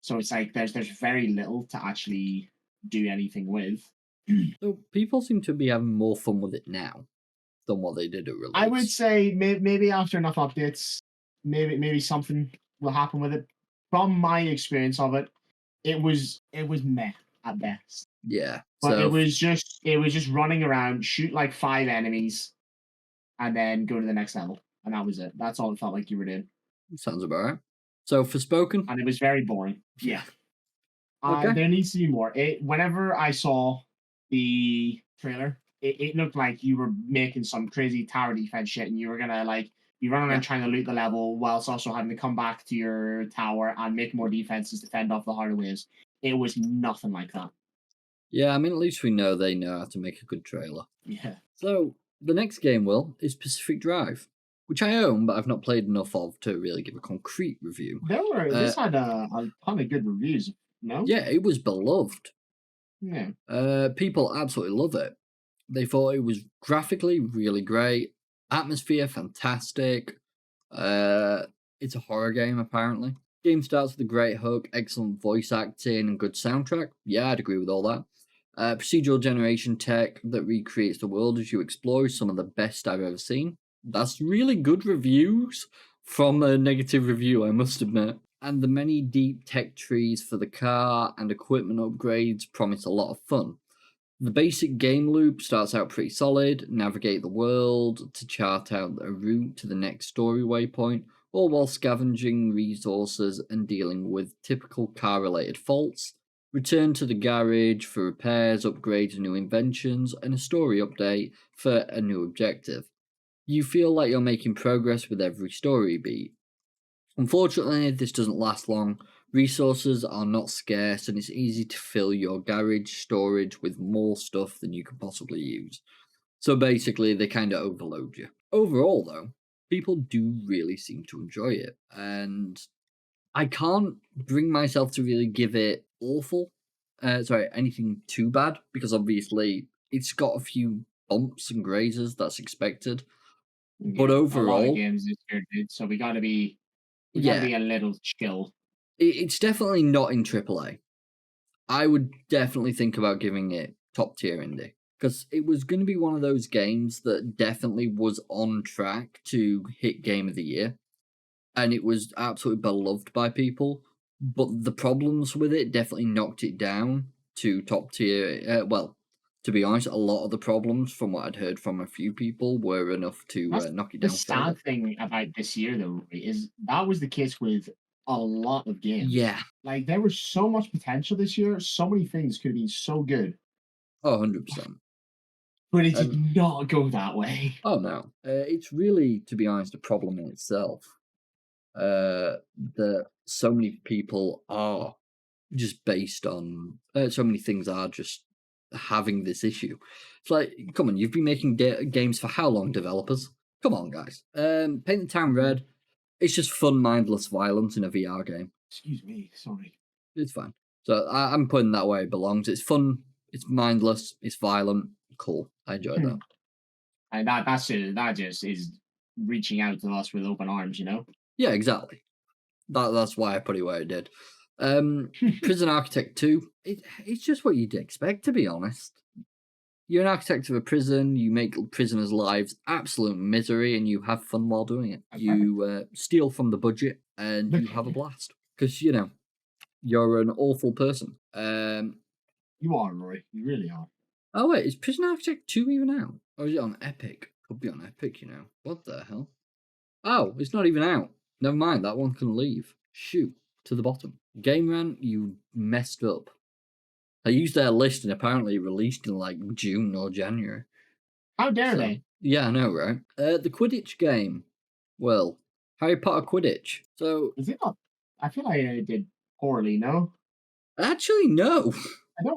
So it's there's very little to actually do anything with. So people seem to be having more fun with it now than what they did at release. I would say maybe after enough updates, maybe something will happen with it. From my experience of it, it was meh. at best. Yeah. But it was just running around, shoot like 5 enemies, and then go to the next level. And that was it. That's all it felt like you were doing. Sounds about right. So Forspoken? And it was very boring. Yeah. Okay. There needs to be more. Whenever I saw the trailer, it looked like you were making some crazy tower defense shit, and you were gonna like be running around trying to loot the level whilst also having to come back to your tower and make more defenses to fend off the harder waves. It was nothing like that. Yeah, I mean, at least we know they know how to make a good trailer. Yeah. So the next game, Will, is Pacific Drive, which I own, but I've not played enough of to really give a concrete review. This had a ton of good reviews. No? Yeah, it was beloved. Yeah. People absolutely love it. They thought it was graphically really great, atmosphere fantastic. It's a horror game apparently. Game starts with a great hook, excellent voice acting, and good soundtrack. Yeah, I'd agree with all that. Procedural generation tech that recreates the world as you explore is some of the best I've ever seen. That's really good reviews from a negative review, I must admit. And the many deep tech trees for the car and equipment upgrades promise a lot of fun. The basic game loop starts out pretty solid, navigate the world to chart out a route to the next story waypoint, all while scavenging resources and dealing with typical car-related faults. Return to the garage for repairs, upgrades, new inventions, and a story update for a new objective. You feel like you're making progress with every story beat. Unfortunately, this doesn't last long. Resources are not scarce, and it's easy to fill your garage storage with more stuff than you can possibly use. So basically, they kind of overload you. Overall, though, people do really seem to enjoy it, and I can't bring myself to really give it anything too bad, because obviously it's got a few bumps and grazes that's expected. But overall, a lot of games this year, dude, so we gotta be a little chill. It's definitely not in AAA. I would definitely think about giving it top tier indie, because it was going to be one of those games that definitely was on track to hit Game of the Year, and it was absolutely beloved by people. But the problems with it definitely knocked it down to top tier. To be honest, a lot of the problems, from what I'd heard from a few people, were enough to knock it down. The sad thing about this year, though, is that was the case with a lot of games. Yeah. Like, there was so much potential this year. So many things could have been so good. Oh, 100%. But it did not go that way. Oh, no. It's really, to be honest, a problem in itself. That so many people are just based on... so many things are just having this issue. It's like, come on, you've been making games for how long, developers? Come on, guys. Paint the Town Red. It's just fun, mindless violence in a VR game. Excuse me, sorry. It's fine. So I'm putting that where it belongs. It's fun, it's mindless, it's violent. Cool. I enjoy that. And that just is reaching out to us with open arms, you know? Yeah, exactly. That's why I put it where it did. Prison Architect 2, it's just what you'd expect, to be honest. You're an architect of a prison, you make prisoners' lives absolute misery, and you have fun while doing it. You steal from the budget, and you have a blast. Because, you know, you're an awful person. You are, Rory. You really are. Oh, wait, is Prison Architect 2 even out? Or is it on Epic? Could be on Epic, you know. What the hell? Oh, it's not even out. Never mind, that one can leave. Shoot, to the bottom. Game Rant, you messed up. I used their list and apparently released in like June or January. How dare they? Yeah, I know, right? The Quidditch game. Well, Harry Potter Quidditch. So is it not? I feel like I did poorly, no? Actually, no.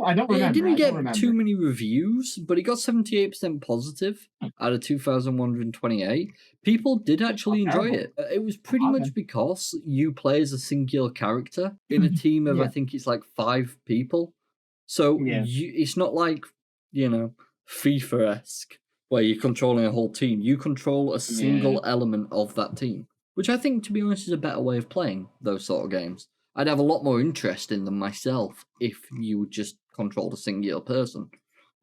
I don't remember. It didn't get too many reviews, but it got 78% positive out of 2,128. People did actually enjoy it. It was pretty much because you play as a singular character in a team of, I think it's like 5 people. So it's not like, you know, FIFA-esque, where you're controlling a whole team. You control a single element of that team, which I think, to be honest, is a better way of playing those sort of games. I'd have a lot more interest in them myself if you just controlled a singular person.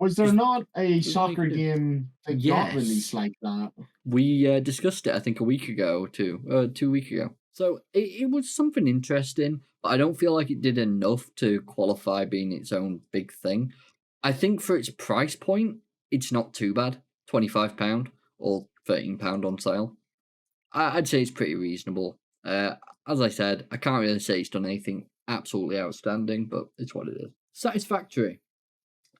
Was there not a soccer game that got released like that? We discussed it, I think, a week ago or 2 weeks ago. So it was something interesting, but I don't feel like it did enough to qualify being its own big thing. I think for its price point, it's not too bad. £25 or £13 on sale. I'd say it's pretty reasonable. As I said, I can't really say it's done anything absolutely outstanding, but it's what it is. Satisfactory.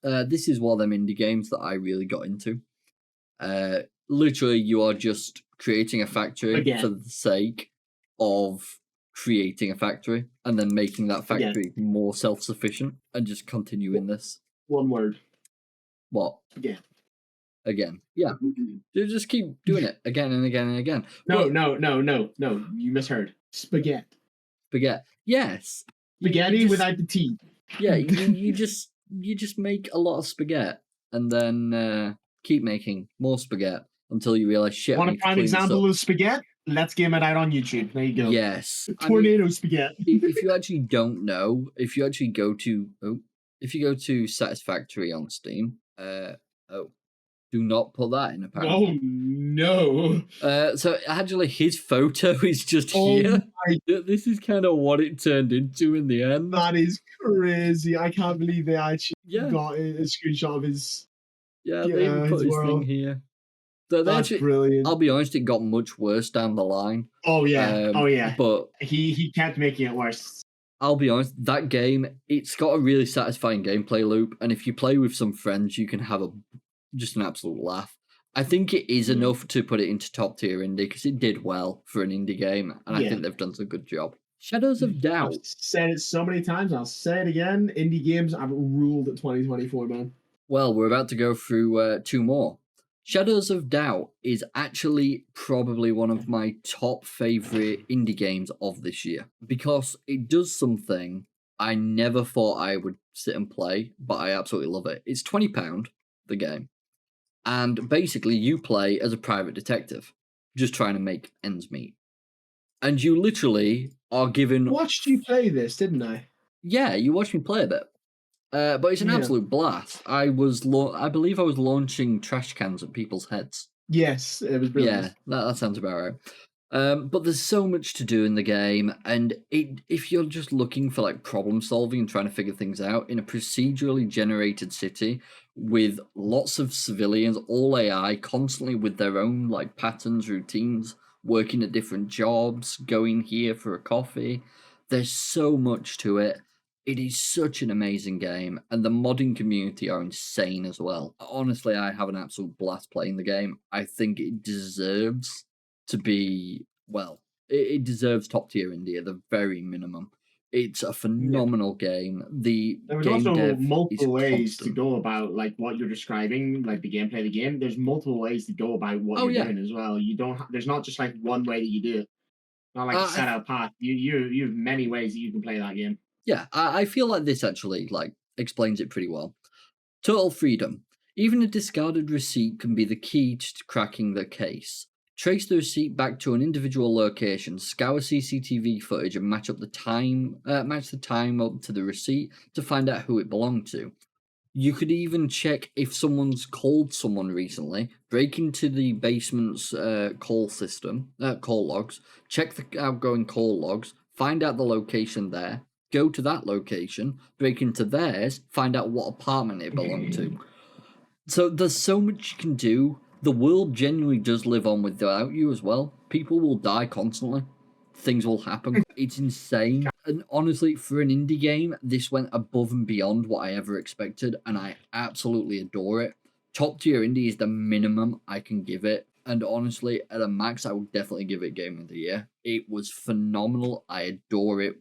This is one of them indie games that I really got into. Literally, you are just creating a factory for the sake of creating a factory and then making that factory more self-sufficient and just continuing this. One word. What? Again. Yeah. You just keep doing it again and again and again. No. You misheard. Spaghetti. Yes. Spaghetti without the T. Yeah, you just make a lot of spaghetti and then keep making more spaghetti until you realize shit. Want a prime example of spaghetti? Let's game it out on YouTube. There you go. Yes. Tornado spaghetti. If you actually don't know, if you go to Satisfactory on Steam, do not put that in a pack. Oh no. So actually his photo is just here. This is kind of what it turned into in the end. That is crazy. I can't believe they actually got a screenshot of his. Yeah, they even put his thing here. So that's brilliant. I'll be honest, it got much worse down the line. Oh yeah. But he kept making it worse. I'll be honest, that game, it's got a really satisfying gameplay loop, and if you play with some friends, you can have just an absolute laugh. I think it is enough to put it into top tier indie because it did well for an indie game, and I think they've done a good job. Shadows of Doubt. I've said it so many times, I'll say it again. Indie games have ruled at 2024, man. Well, we're about to go through 2 more. Shadows of Doubt is actually probably one of my top favorite indie games of this year because it does something I never thought I would sit and play, but I absolutely love it. It's £20, the game. And basically, you play as a private detective, just trying to make ends meet. And you literally are given... I watched you play this, didn't I? Yeah, you watched me play a bit. But it's an absolute blast. I believe I was launching trash cans at people's heads. Yes, it was brilliant. Yeah, that sounds about right. But there's so much to do in the game, and if you're just looking for like problem solving and trying to figure things out in a procedurally generated city with lots of civilians, all AI, constantly with their own like patterns, routines, working at different jobs, going here for a coffee, there's so much to it. It is such an amazing game, and the modding community are insane as well. Honestly, I have an absolute blast playing the game. I think it deserves to be, well, it deserves top tier indie at the very minimum. It's a phenomenal game. There was also multiple ways to go about like what you're describing, like the gameplay of the game. There's multiple ways to go about what you're doing as well. You don't. There's not just like one way that you do it. Not like a set out path. You have many ways that you can play that game. Yeah, I feel like this actually like explains it pretty well. Total freedom. Even a discarded receipt can be the key to cracking the case. Trace the receipt back to an individual location, scour CCTV footage, and match the time up to the receipt to find out who it belonged to. You could even check if someone's called someone recently, break into the basement's call logs, check the outgoing call logs, find out the location there, go to that location, break into theirs, find out what apartment it belonged to. So there's so much you can do. The world genuinely does live on without you as well. People will die constantly. Things will happen. It's insane. And honestly, for an indie game, this went above and beyond what I ever expected, and I absolutely adore it. Top tier indie is the minimum I can give it. And honestly, at a max, I would definitely give it Game of the Year. It was phenomenal. I adore it.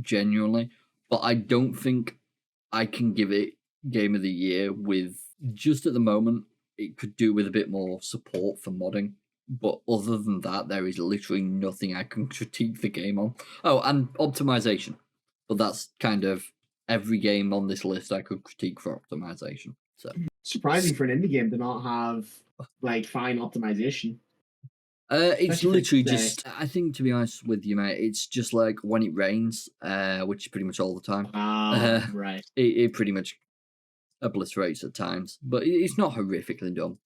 Genuinely, but I don't think I can give it Game of the Year with just at the moment. It could do with a bit more support for modding, but other than that, there is literally nothing I can critique the game on. Oh, and optimization, but that's kind of every game on this list I could critique for optimization. So surprising for an indie game to not have like fine optimization. It's literally just, I think, to be honest with you, mate, it's just like when it rains, which is pretty much all the time. Right. It pretty much obliterates at times, but it's not horrifically dumb.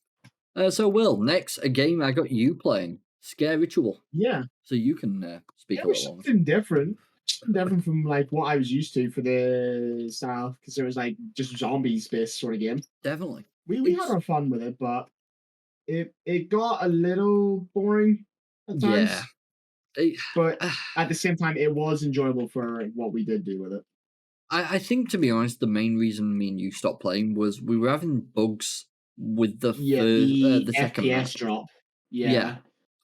So, Will, next, a game I got you playing, Sker Ritual. Yeah. So you can speak a little on something different. Different from like what I was used to for the South, because it was like just zombies based sort of game. Definitely. We had our fun with it, but it got a little boring at times. But at the same time, it was enjoyable for what we did do with it. I think, to be honest, the main reason me and you stopped playing was we were having bugs with the the second map. drop. Yeah.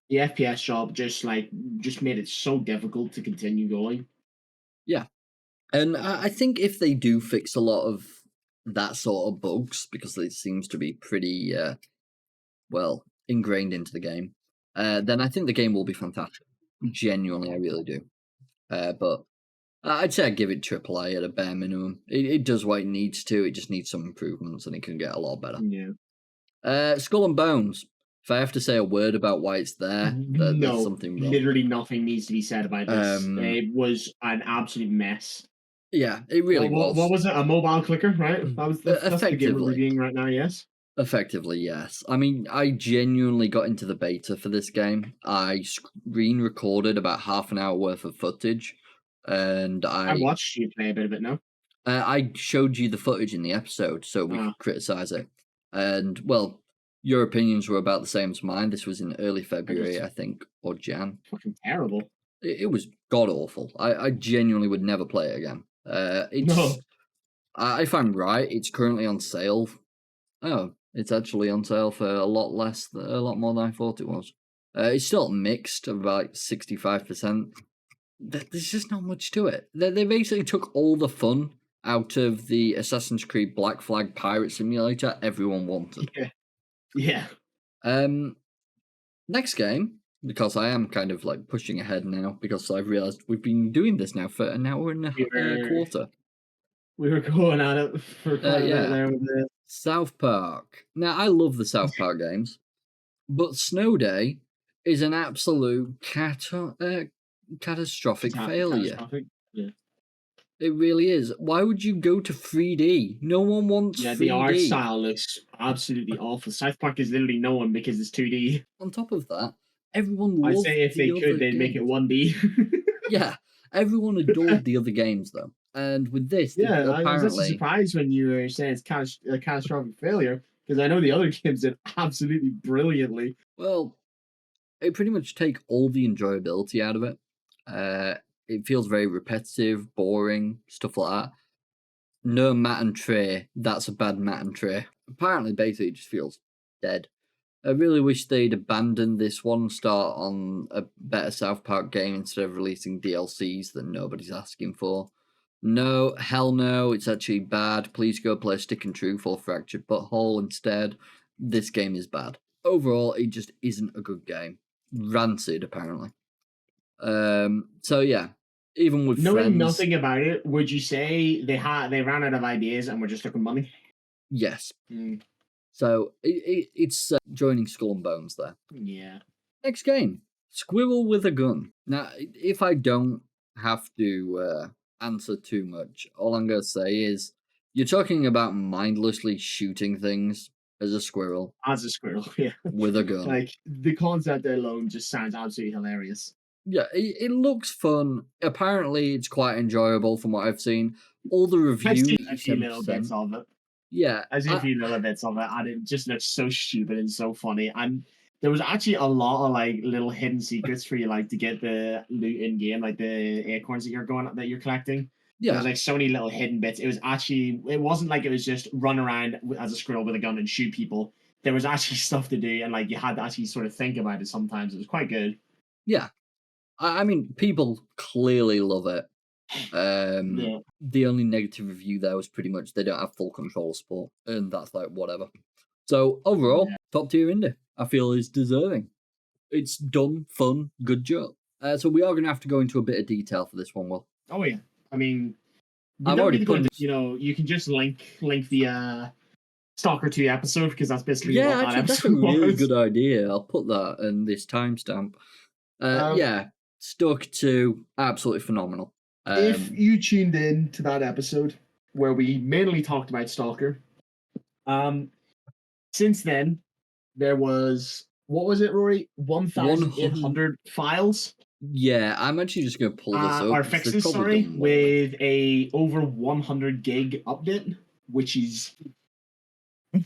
The FPS drop just made it so difficult to continue going. Yeah. And I think if they do fix a lot of that sort of bugs, because it seems to be pretty, well, ingrained into the game, then I think the game will be fantastic. Genuinely, I really do. But I'd say I'd give it AAA at a bare minimum. It does what it needs to. It just needs some improvements, and it can get a lot better. Yeah. Skull and Bones. If I have to say a word about why it's there, there's something wrong. Literally nothing needs to be said about this. It was an absolute mess. Yeah, it really was. What was it? A mobile clicker, right? That's the game we're reviewing right now, yes? Effectively, yes. I mean, I genuinely got into the beta for this game. I screen recorded about half an hour worth of footage, and I watched you play a bit of it now. I showed you the footage in the episode, so we could criticize it. And, well, your opinions were about the same as mine. This was in early February, I think, or Jan. Fucking terrible. It was god awful. I genuinely would never play it again. If I'm right, it's currently on sale. Oh, it's actually on sale for a lot more than I thought it was. It's still mixed, about 65%. There's just not much to it. They basically took all the fun out of the Assassin's Creed Black Flag Pirate Simulator everyone wanted. Yeah. Next game, because I am kind of like pushing ahead now, because I've realized we've been doing this now for an hour and a quarter. We were going at it for quite a bit there with it. South Park. Now, I love the South Park games, but Snow Day is an absolute catastrophic failure. Yeah. It really is. Why would you go to 3D? No one wants 3D. The art style looks absolutely awful. South Park is literally known because it's 2D. On top of that, everyone loved I'd say if they could, they'd make it 1D. Yeah, everyone adored the other games, though. And with this, apparently... I was surprised when you were saying it's a catastrophic failure, because I know the other games did absolutely brilliantly. Well, it pretty much take all the enjoyability out of it. It feels very repetitive, boring, stuff like that. No Matt and Trey. That's a bad Matt and Trey. Apparently, basically, it just feels dead. I really wish they'd abandoned this one, start on a better South Park game instead of releasing DLCs that nobody's asking for. No, hell no, it's actually bad. Please go play Stick and Truth or Fractured Butthole instead. This game is bad. Overall, it just isn't a good game. Rancid, apparently. So yeah, even with knowing nothing about it, would you say they ran out of ideas and were just looking money? Yes. So it's joining Skull and Bones there. Yeah. Next game, Squirrel with a Gun. Now, if I don't have to answer too much, all I'm going to say is you're talking about mindlessly shooting things as a squirrel. As a squirrel, yeah. With a gun. Like, the concept alone just sounds absolutely hilarious. Yeah, it looks fun. Apparently, it's quite enjoyable from what I've seen. All the reviews... I've seen a few little bits of it. Yeah. I've seen a few little bits of it, and it just looks so stupid and so funny. And there was actually a lot of like little hidden secrets for you, like to get the loot in game, like the acorns that you're collecting. Yeah. There was like so many little hidden bits. It wasn't like it was just run around as a squirrel with a gun and shoot people. There was actually stuff to do, and like you had to actually sort of think about it sometimes. It was quite good. Yeah. I mean, people clearly love it. The only negative review there was pretty much they don't have full control support, and that's like whatever. So overall, top tier indie, I feel is deserving. It's done, fun, good job. So we are going to have to go into a bit of detail for this one, Will. Oh yeah, I mean, I've already put. You can just link the Stalker 2 episode, because that's basically what that episode that's a really good idea. I'll put that in this timestamp. Stalker 2, absolutely phenomenal. If you tuned in to that episode where we mainly talked about Stalker, since then there was what was it, Rory? 1,800 files. Yeah, I'm actually just going to pull this up. Or fixes, sorry, with a over 100 gig update, which is.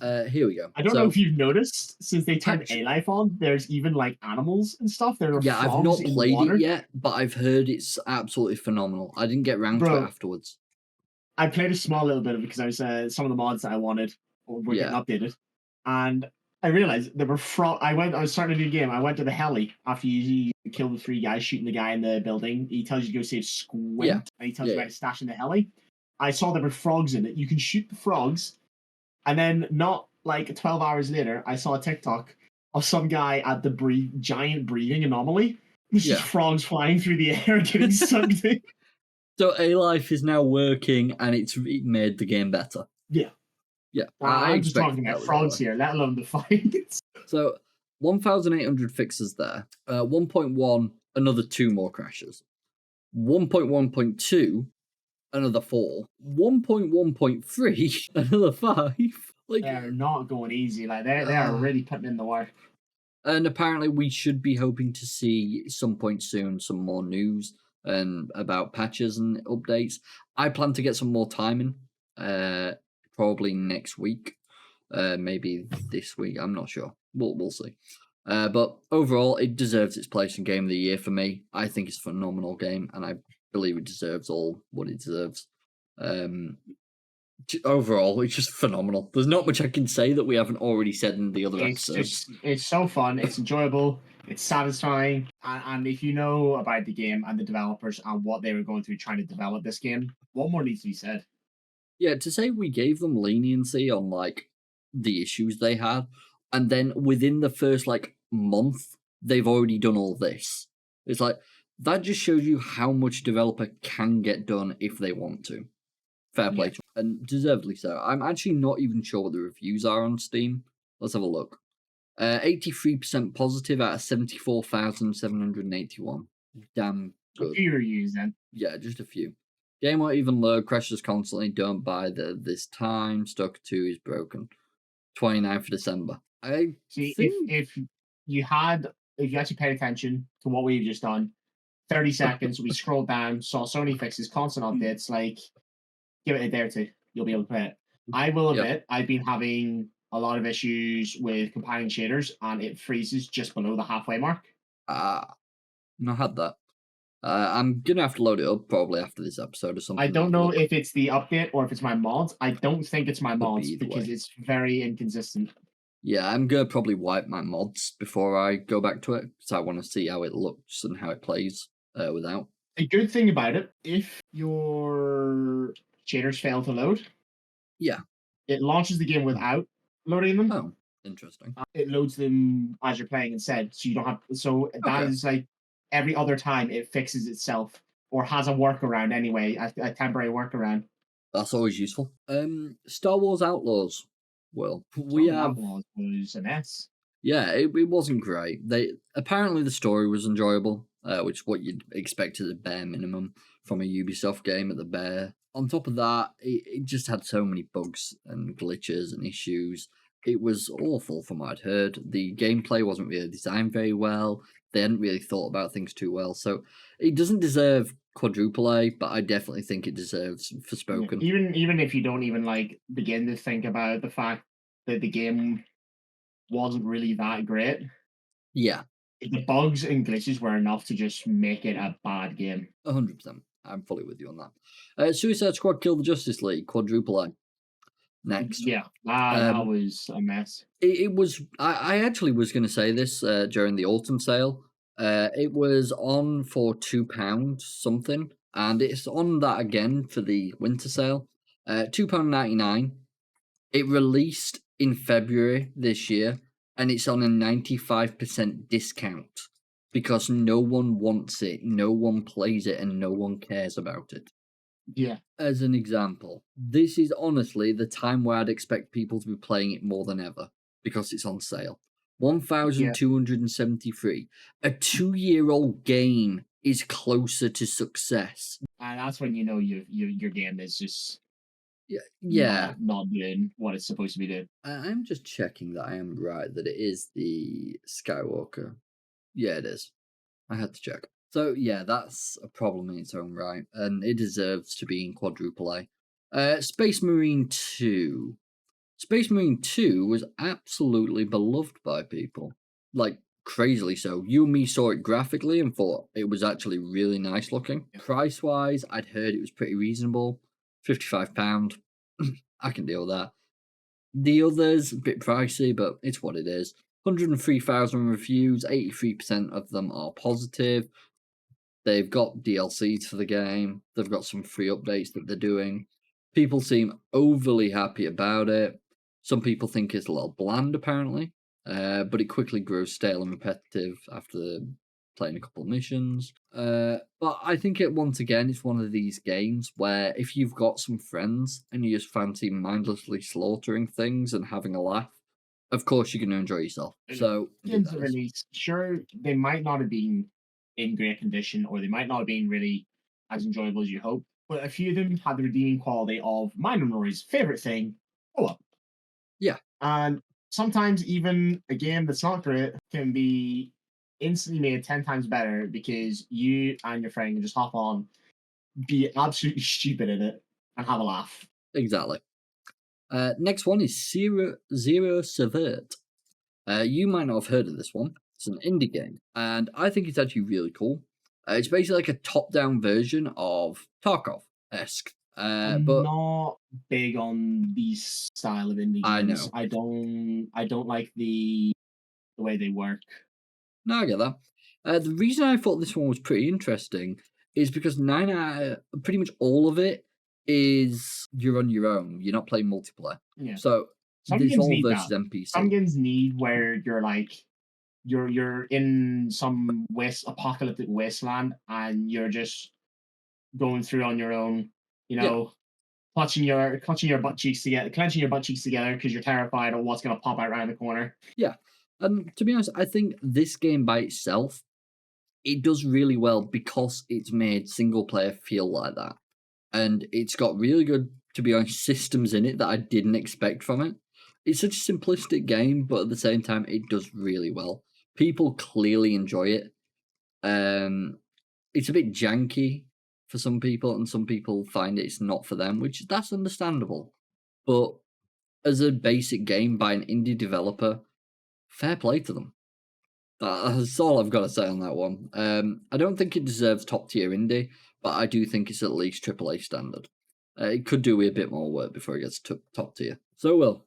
Here we go. I don't know if you've noticed, since they turned A-Life on, there's even like animals and stuff. There are frogs I've not played it yet, but I've heard it's absolutely phenomenal. I didn't get around to it afterwards. I played a small little bit of it because I was some of the mods that I wanted were getting updated, and I realized there were frogs. I was starting a new game. I went to the heli after you kill the 3 guys shooting the guy in the building. He tells you to go save Squint, and he tells you where to stash in the heli. I saw there were frogs in it. You can shoot the frogs. And then, not like 12 hours later, I saw a TikTok of some guy at the giant breathing anomaly. There's just frogs flying through the air getting sucked in. So A-Life is now working, and it made the game better. Yeah. Yeah. I'm just talking about frogs here, let alone the fights. So, 1,800 fixes there. 1.1, another 2 more crashes. 1.1.2, another 4. 1.1.3, another 5. Like, they're not going easy. Like they are really putting in the work. And apparently we should be hoping to see some point soon some more news and about patches and updates. I plan to get some more timing, probably next week, maybe this week. I'm not sure. We'll see. But overall, it deserves its place in Game of the Year for me. I think it's a phenomenal game, and I believe it deserves all what it deserves. Overall, it's just phenomenal. There's not much I can say that we haven't already said in the other episodes. It's so fun. It's enjoyable. It's satisfying. And if you know about the game and the developers and what they were going through trying to develop this game, what more needs to be said? Yeah, to say we gave them leniency on like the issues they had, and then within the first like month, they've already done all this. It's like that just shows you how much developer can get done if they want to. Fair play to them, and deservedly so. I'm actually not even sure what the reviews are on Steam. Let's have a look. 83% positive out of 74,781. Damn good. A few reviews then. Yeah, just a few. Game won't even load, crashes constantly, don't buy this time, Stalker 2 is broken. 29th of December. I see if you actually paid attention to what we've just done, 30 seconds, we scrolled down, saw so many fixes, constant updates, like give it a day or two, you'll be able to play it. I will admit, I've been having a lot of issues with compiling shaders, and it freezes just below the halfway mark. Not had that. I'm gonna have to load it up probably after this episode or something. I don't know if it's the update or if it's my mods. I don't think it's my mods because it's very inconsistent. Yeah, I'm gonna probably wipe my mods before I go back to it, because I want to see how it looks and how it plays without. A good thing about it, if your shaders fail to load, it launches the game without loading them. Oh, interesting. It loads them as you're playing instead, so you don't have. So that is like every other time it fixes itself or has a workaround anyway, a temporary workaround. That's always useful. Star Wars Outlaws. Well, Outlaws was a mess. Yeah, it wasn't great. Apparently the story was enjoyable, which is what you'd expect at the bare minimum from a Ubisoft game at the bare. On top of that, it just had so many bugs and glitches and issues. It was awful from what I'd heard. The gameplay wasn't really designed very well. They hadn't really thought about things too well. So it doesn't deserve quadruple A, but I definitely think it deserves Forspoken. Even if you don't even like begin to think about the fact that the game wasn't really that great. Yeah. The bugs and glitches were enough to just make it a bad game. 100%. I'm fully with you on that. Suicide Squad Kill the Justice League, quadruple A. Next. Yeah, that was a mess. It was. I actually was going to say this during the autumn sale. It was on for £2 something, and it's on that again for the winter sale. £2.99. It released in February this year, and it's on a 95% discount because no one wants it, no one plays it, and no one cares about it. Yeah. As an example, this is honestly the time where I'd expect people to be playing it more than ever because it's on sale. 1,273. A 2-year-old game is closer to success. And that's when you know your game is just Yeah. Not doing what it's supposed to be doing. I'm just checking that I am right, that it is the Skywalker. Yeah, it is. I had to check. So, yeah, that's a problem in its own right, and it deserves to be in quadruple A. Space Marine 2. Space Marine 2 was absolutely beloved by people. Like, crazily so. You and me saw it graphically and thought it was actually really nice looking. Yeah. Price wise, I'd heard it was pretty reasonable. £55. I can deal with that. The others, a bit pricey, but it's what it is. 103,000 reviews, 83% of them are positive. They've got DLCs for the game. They've got some free updates that they're doing. People seem overly happy about it. Some people think it's a little bland, apparently, but it quickly grows stale and repetitive after playing a couple of missions. But I think once again, it's one of these games where if you've got some friends and you just fancy mindlessly slaughtering things and having a laugh, of course you're going to enjoy yourself. So, games are released, sure, they might not have been in great condition, or they might not have been really as enjoyable as you hope. But a few of them had the redeeming quality of my memory's favorite thing, co-op. Yeah. And sometimes even a game that's not great can be instantly made 10 times better because you and your friend can just hop on, be absolutely stupid in it, and have a laugh. Exactly. Next one is Zero Sievert. You might not have heard of this one. It's an indie game, and I think it's actually really cool. It's basically like a top-down version of Tarkov-esque. I'm but not big on these style of indie I games. know. I don't like the way they work. No, I get that. The reason I thought this one was pretty interesting is because pretty much all of it is you're on your own. You're not playing multiplayer. Yeah. So Some there's games all need versus that. NPC. Some games need where you're like you're in some apocalyptic wasteland and you're just going through on your own, you Yeah. know, clutching your butt cheeks together, clenching your butt cheeks together because you're terrified of what's gonna pop out around the corner. Yeah. And to be honest, I think this game by itself, it does really well because it's made single player feel like that. And it's got really good, to be honest, systems in it that I didn't expect from it. It's such a simplistic game, but at the same time, it does really well. People clearly enjoy it. It's a bit janky for some people, and some people find it's not for them, which that's understandable. But as a basic game by an indie developer, fair play to them. That's all I've got to say on that one. I don't think it deserves top tier indie, but I do think it's at least AAA standard. It could do with a bit more work before it gets to top tier. So, Will,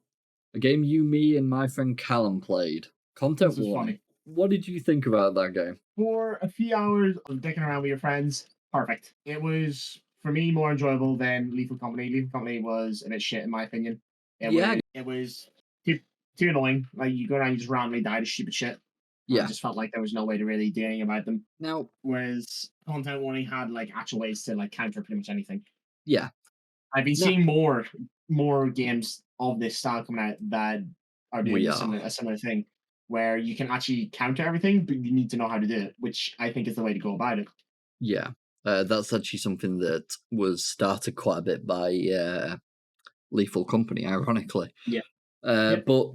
a game you, me, and my friend Callum played. Content warning. Funny. What did you think about that game? For a few hours of dicking around with your friends, perfect. It was, for me, more enjoyable than Lethal Company. Lethal Company was a bit shit, in my opinion. It was too annoying. Like, you go around, you just randomly die to stupid shit. Yeah. I just felt like there was no way to really do anything about them. Now, whereas Content Warning had like actual ways to like counter pretty much anything. Yeah. I've been seeing more games of this style coming out that are doing a similar thing, where you can actually counter everything, but you need to know how to do it, which I think is the way to go about it. Yeah. That's actually something that was started quite a bit by Lethal Company, ironically. Yeah. But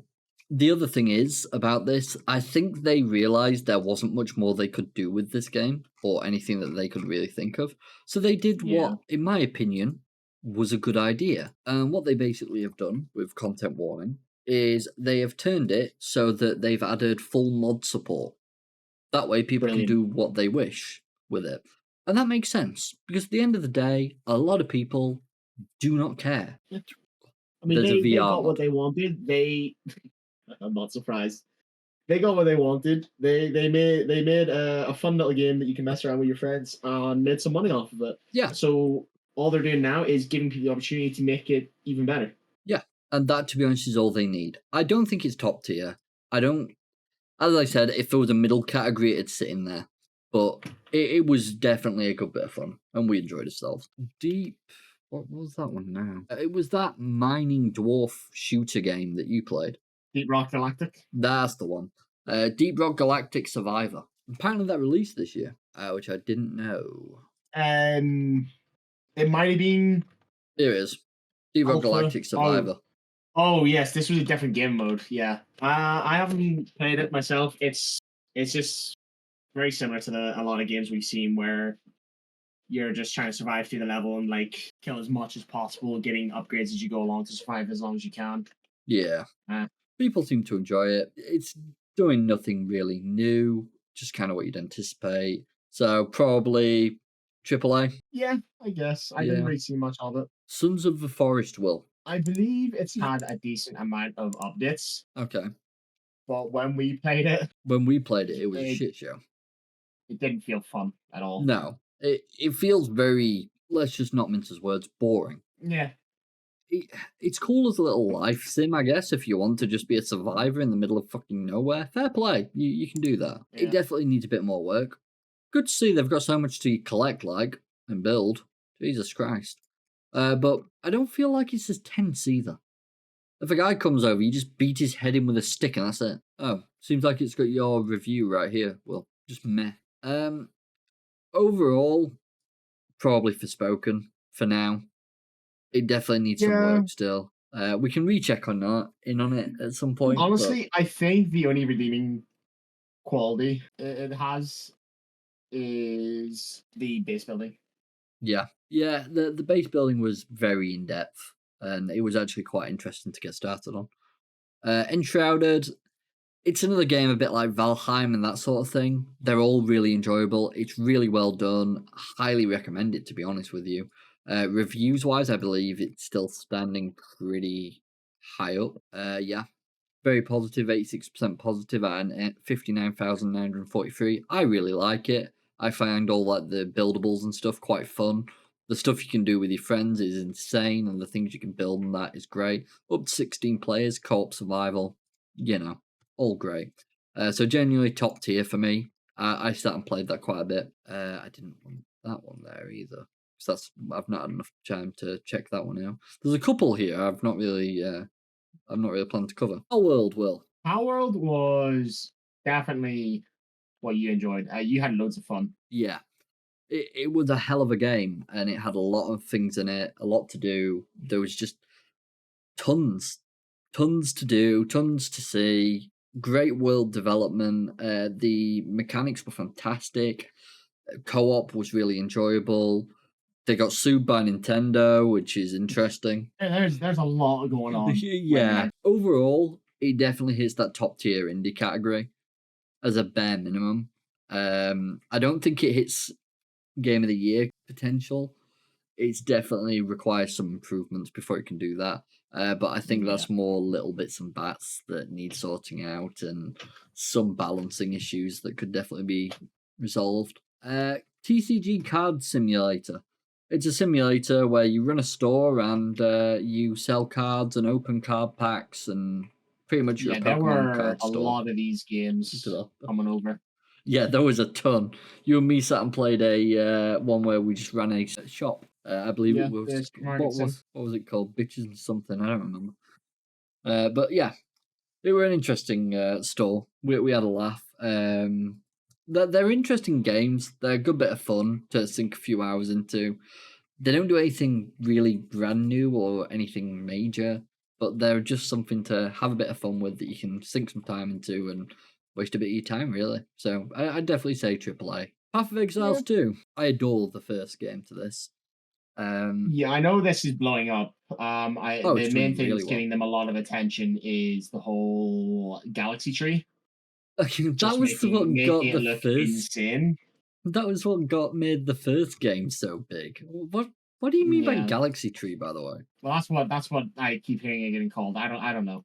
the other thing is about this, I think they realized there wasn't much more they could do with this game or anything that they could really think of. So they did what, in my opinion, was a good idea. And what they basically have done with Content Warning is they have turned it so that they've added full mod support. That way people can do what they wish with it. And that makes sense because at the end of the day, a lot of people do not care. I mean, they got what they wanted. I'm not surprised. They got what they wanted. They made a fun little game that you can mess around with your friends and made some money off of it. Yeah. So all they're doing now is giving people the opportunity to make it even better. Yeah, and that, to be honest, is all they need. I don't think it's top tier. As I said, if there was a middle category, it'd sit in there. But it was definitely a good bit of fun, and we enjoyed ourselves. What was that one now? It was that mining dwarf shooter game that you played. Deep Rock Galactic? That's the one. Deep Rock Galactic Survivor. Apparently that released this year, which I didn't know. It might have been. Here it is. Zero Galactic Survivor. Oh yes, this was a different game mode. Yeah, I haven't played it myself. It's just very similar to a lot of games we've seen where you're just trying to survive through the level and like kill as much as possible, getting upgrades as you go along to survive as long as you can. Yeah, people seem to enjoy it. It's doing nothing really new, just kind of what you'd anticipate. So probably AAA. Yeah, I guess I didn't really see much of it. Sons of the Forest will. I believe it's had a decent amount of updates. Okay. But when we played it, it was a shit show. It didn't feel fun at all. No, it feels very, let's just not mince his words, boring. Yeah. It's cool as a little life sim, I guess, if you want to just be a survivor in the middle of fucking nowhere. Fair play. You can do that. Yeah. It definitely needs a bit more work. Good to see they've got so much to collect, and build. Jesus Christ. But I don't feel like it's as tense either. If a guy comes over, you just beat his head in with a stick and that's it. Oh, seems like it's got your review right here. Well, just meh. Overall, probably Forspoken for now. It definitely needs some work still. We can recheck on it at some point. Honestly, I think the only redeeming quality it has is the base building. Yeah. The base building was very in depth, and it was actually quite interesting to get started on. Enshrouded, it's another game a bit like Valheim and that sort of thing. They're all really enjoyable. It's really well done. Highly recommend it, to be honest with you. Reviews wise, I believe it's still standing pretty high up. Yeah, very positive, 86% positive and 59,943. I really like it. I find all like the buildables and stuff quite fun. The stuff you can do with your friends is insane, and the things you can build and that is great. Up to 16 players, co-op survival, all great. So genuinely top tier for me. I sat and played that quite a bit. I didn't want that one there either, because I've not had enough time to check that one out. There's a couple here I've not really planned to cover. Palworld, Will. Palworld was definitely what you enjoyed. You had loads of fun. Yeah. It was a hell of a game, and it had a lot of things in it, a lot to do. There was just tons to do, tons to see. Great world development. The mechanics were fantastic. Co-op was really enjoyable. They got sued by Nintendo, which is interesting. There's a lot going on. Yeah. Overall, it definitely hits that top tier indie category as a bare minimum. I don't think it hits Game of the Year potential. It's definitely requires some improvements before it can do that. But I think that's more little bits and bats that need sorting out, and some balancing issues that could definitely be resolved. TCG Card Simulator. It's a simulator where you run a store and you sell cards and open card packs and pretty much your Pokemon card store. There were a lot of these games coming over. Yeah, there was a ton. You and me sat and played a one where we just ran a shop. I believe it was what was it called? Bitches and something. I don't remember. But yeah, they were an interesting store. We had a laugh. They're interesting games. They're a good bit of fun to sink a few hours into. They don't do anything really brand new or anything major, but they're just something to have a bit of fun with that you can sink some time into and waste a bit of your time, really. So I'd definitely say AAA. Path of Exiles 2. I adore the first game to this. Yeah, I know this is blowing up. The main thing that's getting them a lot of attention is the whole galaxy tree. That was what got the first. Insane. That was what made the first game so big. What do you mean by galaxy tree, by the way? Well, that's what I keep hearing it getting called. I don't know.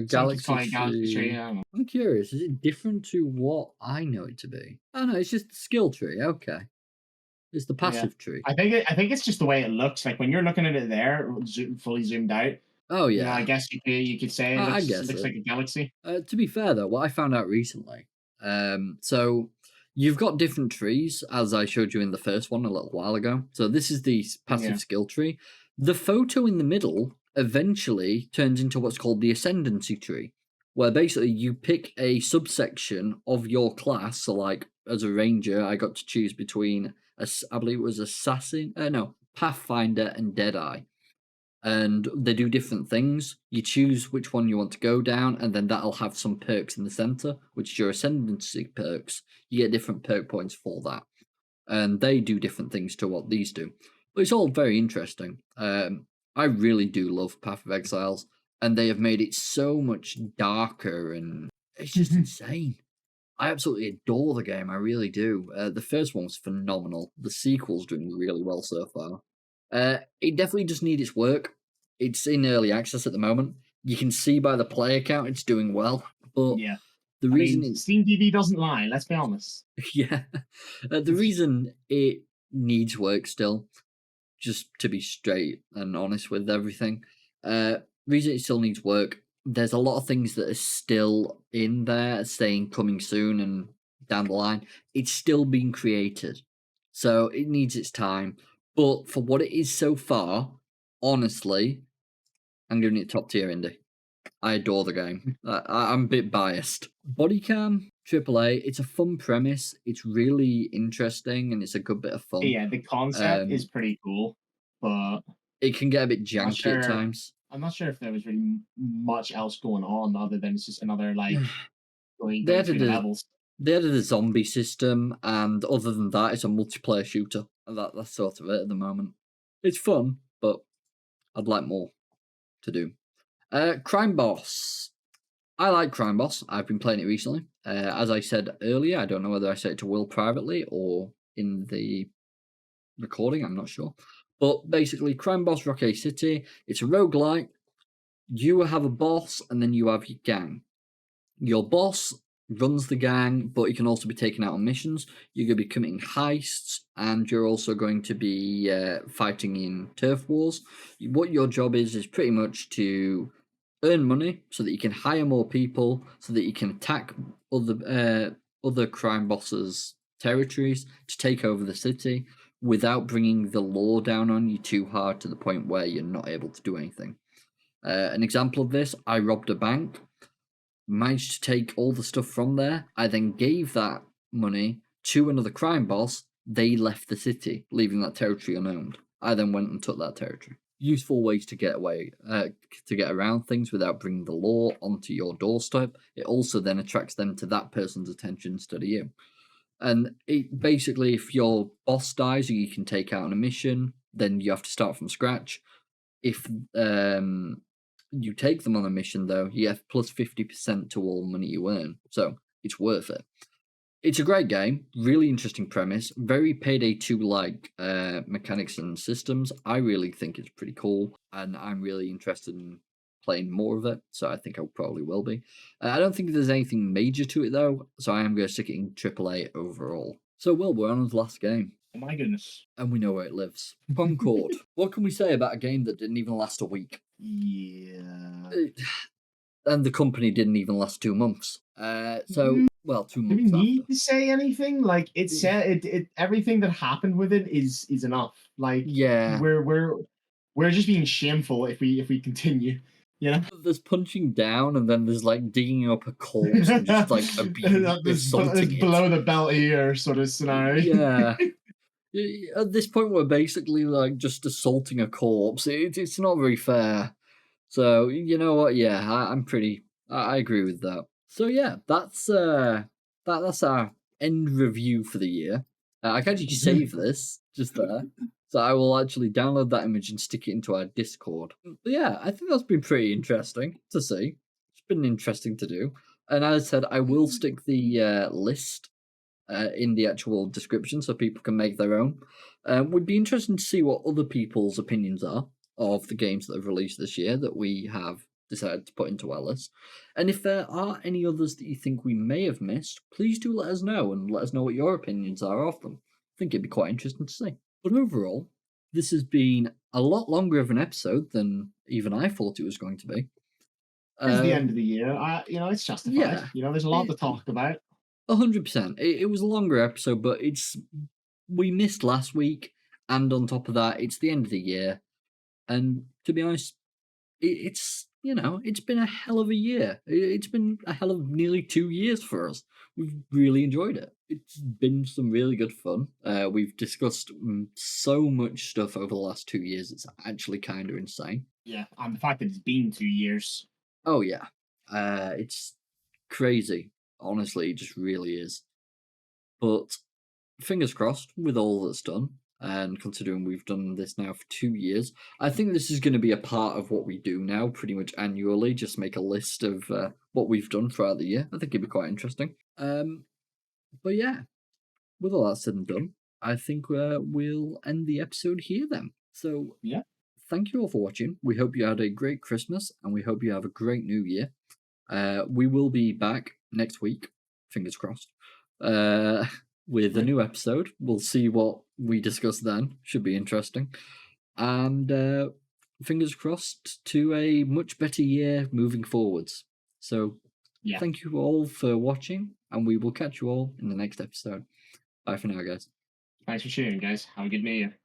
Galaxy tree. I don't know. I'm curious. Is it different to what I know it to be? Oh no, it's just the skill tree. Okay, it's the passive tree. I think it's just the way it looks. Like when you're looking at it there, fully zoomed out. Oh yeah. I guess you could say it looks like a galaxy. To be fair though, what I found out recently, so you've got different trees, as I showed you in the first one a little while ago. So this is the passive skill tree. The photo in the middle eventually turns into what's called the ascendancy tree, where basically you pick a subsection of your class. So like as a ranger, I got to choose between I believe it was Pathfinder and Deadeye. and they do different things. You choose which one you want to go down, and then that'll have some perks in the center, which is your ascendancy perks. You get different perk points for that, and they do different things to what these do. But it's all very interesting. I really do love Path of Exiles, and they have made it so much darker, and it's just insane. I absolutely adore the game. I really do. The first one was phenomenal. The sequel's doing really well so far. It definitely just needs its work. It's in early access at the moment. You can see by the player count it's doing well. But yeah, the reason Steam TV doesn't lie. Let's be honest. Yeah, the reason it needs work still, just to be straight and honest with everything, reason it still needs work, there's a lot of things that are still in there saying coming soon and down the line. It's still being created, so it needs its time. But for what it is so far, honestly, I'm giving it top tier indie. I adore the game. I'm a bit biased. Bodycam AAA. It's a fun premise. It's really interesting and it's a good bit of fun. Yeah, the concept is pretty cool, but it can get a bit janky at times. I'm not sure if there was really much else going on other than it's just another like going they through the levels. They added a zombie system, and other than that, it's a multiplayer shooter. And that's sort of it at the moment. It's fun, but I'd like more to do. Crime Boss. I like Crime Boss. I've been playing it recently. As I said earlier, I don't know whether I said it to Will privately or in the recording, I'm not sure. But basically, Crime Boss Rocket City, it's a roguelike. You have a boss, and then you have your gang. Your boss runs the gang, but you can also be taken out on missions. You're going to be committing heists, and you're also going to be fighting in turf wars. What your job is pretty much to earn money so that you can hire more people, so that you can attack other crime bosses' territories to take over the city without bringing the law down on you too hard to the point where you're not able to do anything. An example of this, I robbed a bank, managed to take all the stuff from there. I then gave that money to another crime boss. They left the city, leaving that territory unowned. I then went and took that territory. Useful ways to get away, to get around things without bringing the law onto your doorstep. It also then attracts them to that person's attention instead of you. And it basically, if your boss dies or you can take out on a mission, then you have to start from scratch. If you take them on a mission, though, you have plus 50% to all money you earn. So it's worth it. It's a great game, really interesting premise, very Payday 2-like mechanics and systems. I really think it's pretty cool, and I'm really interested in playing more of it, so I think I probably will be. I don't think there's anything major to it, though, so I am going to stick it in AAA overall. So, Will, we're on the last game. Oh my goodness. And we know where it lives. Concord. What can we say about a game that didn't even last a week? Yeah. And the company didn't even last 2 months. 2 months. Do we need to say anything? Like it said, it everything that happened with it is enough. Like yeah, we're just being shameful if we continue. You know, there's punching down, and then there's like digging up a corpse and just like assaulting it. Below the belt here sort of scenario. Yeah. At this point, we're basically like just assaulting a corpse. It's not very fair. So you know what? Yeah, I agree with that. So yeah, that's our end review for the year. I can actually save this just there, so I will actually download that image and stick it into our Discord. But yeah, I think that's been pretty interesting to see. It's been interesting to do, and as I said, I will stick the list in the actual description so people can make their own. Would be interesting to see what other people's opinions are of the games that have released this year that we have decided to put into our list. And if there are any others that you think we may have missed, please do let us know and let us know what your opinions are of them. I think it'd be quite interesting to see. But overall, this has been a lot longer of an episode than even I thought it was going to be. It's the end of the year. It's justified. Yeah, there's a lot to talk about. 100%. It was a longer episode, but we missed last week, and on top of that, it's the end of the year. And to be honest, it's it's been a hell of a year. It's been a hell of nearly 2 years for us. We've really enjoyed it. It's been some really good fun. We've discussed so much stuff over the last 2 years. It's actually kind of insane. Yeah, and the fact that it's been 2 years. Oh, yeah. It's crazy. Honestly, it just really is. But fingers crossed with all that's done. And considering we've done this now for 2 years, I think this is going to be a part of what we do now, pretty much annually. Just make a list of what we've done throughout the year. I think it'd be quite interesting. But yeah, with all that said and done, I think we'll end the episode here then. So yeah, thank you all for watching. We hope you had a great Christmas, and we hope you have a great New Year. We will be back next week, fingers crossed. With a new episode. We'll see what we discuss then. Should be interesting. And fingers crossed to a much better year moving forwards. So thank you all for watching, and we will catch you all in the next episode. Bye for now, guys. Thanks for sharing, guys. Have a good New Year.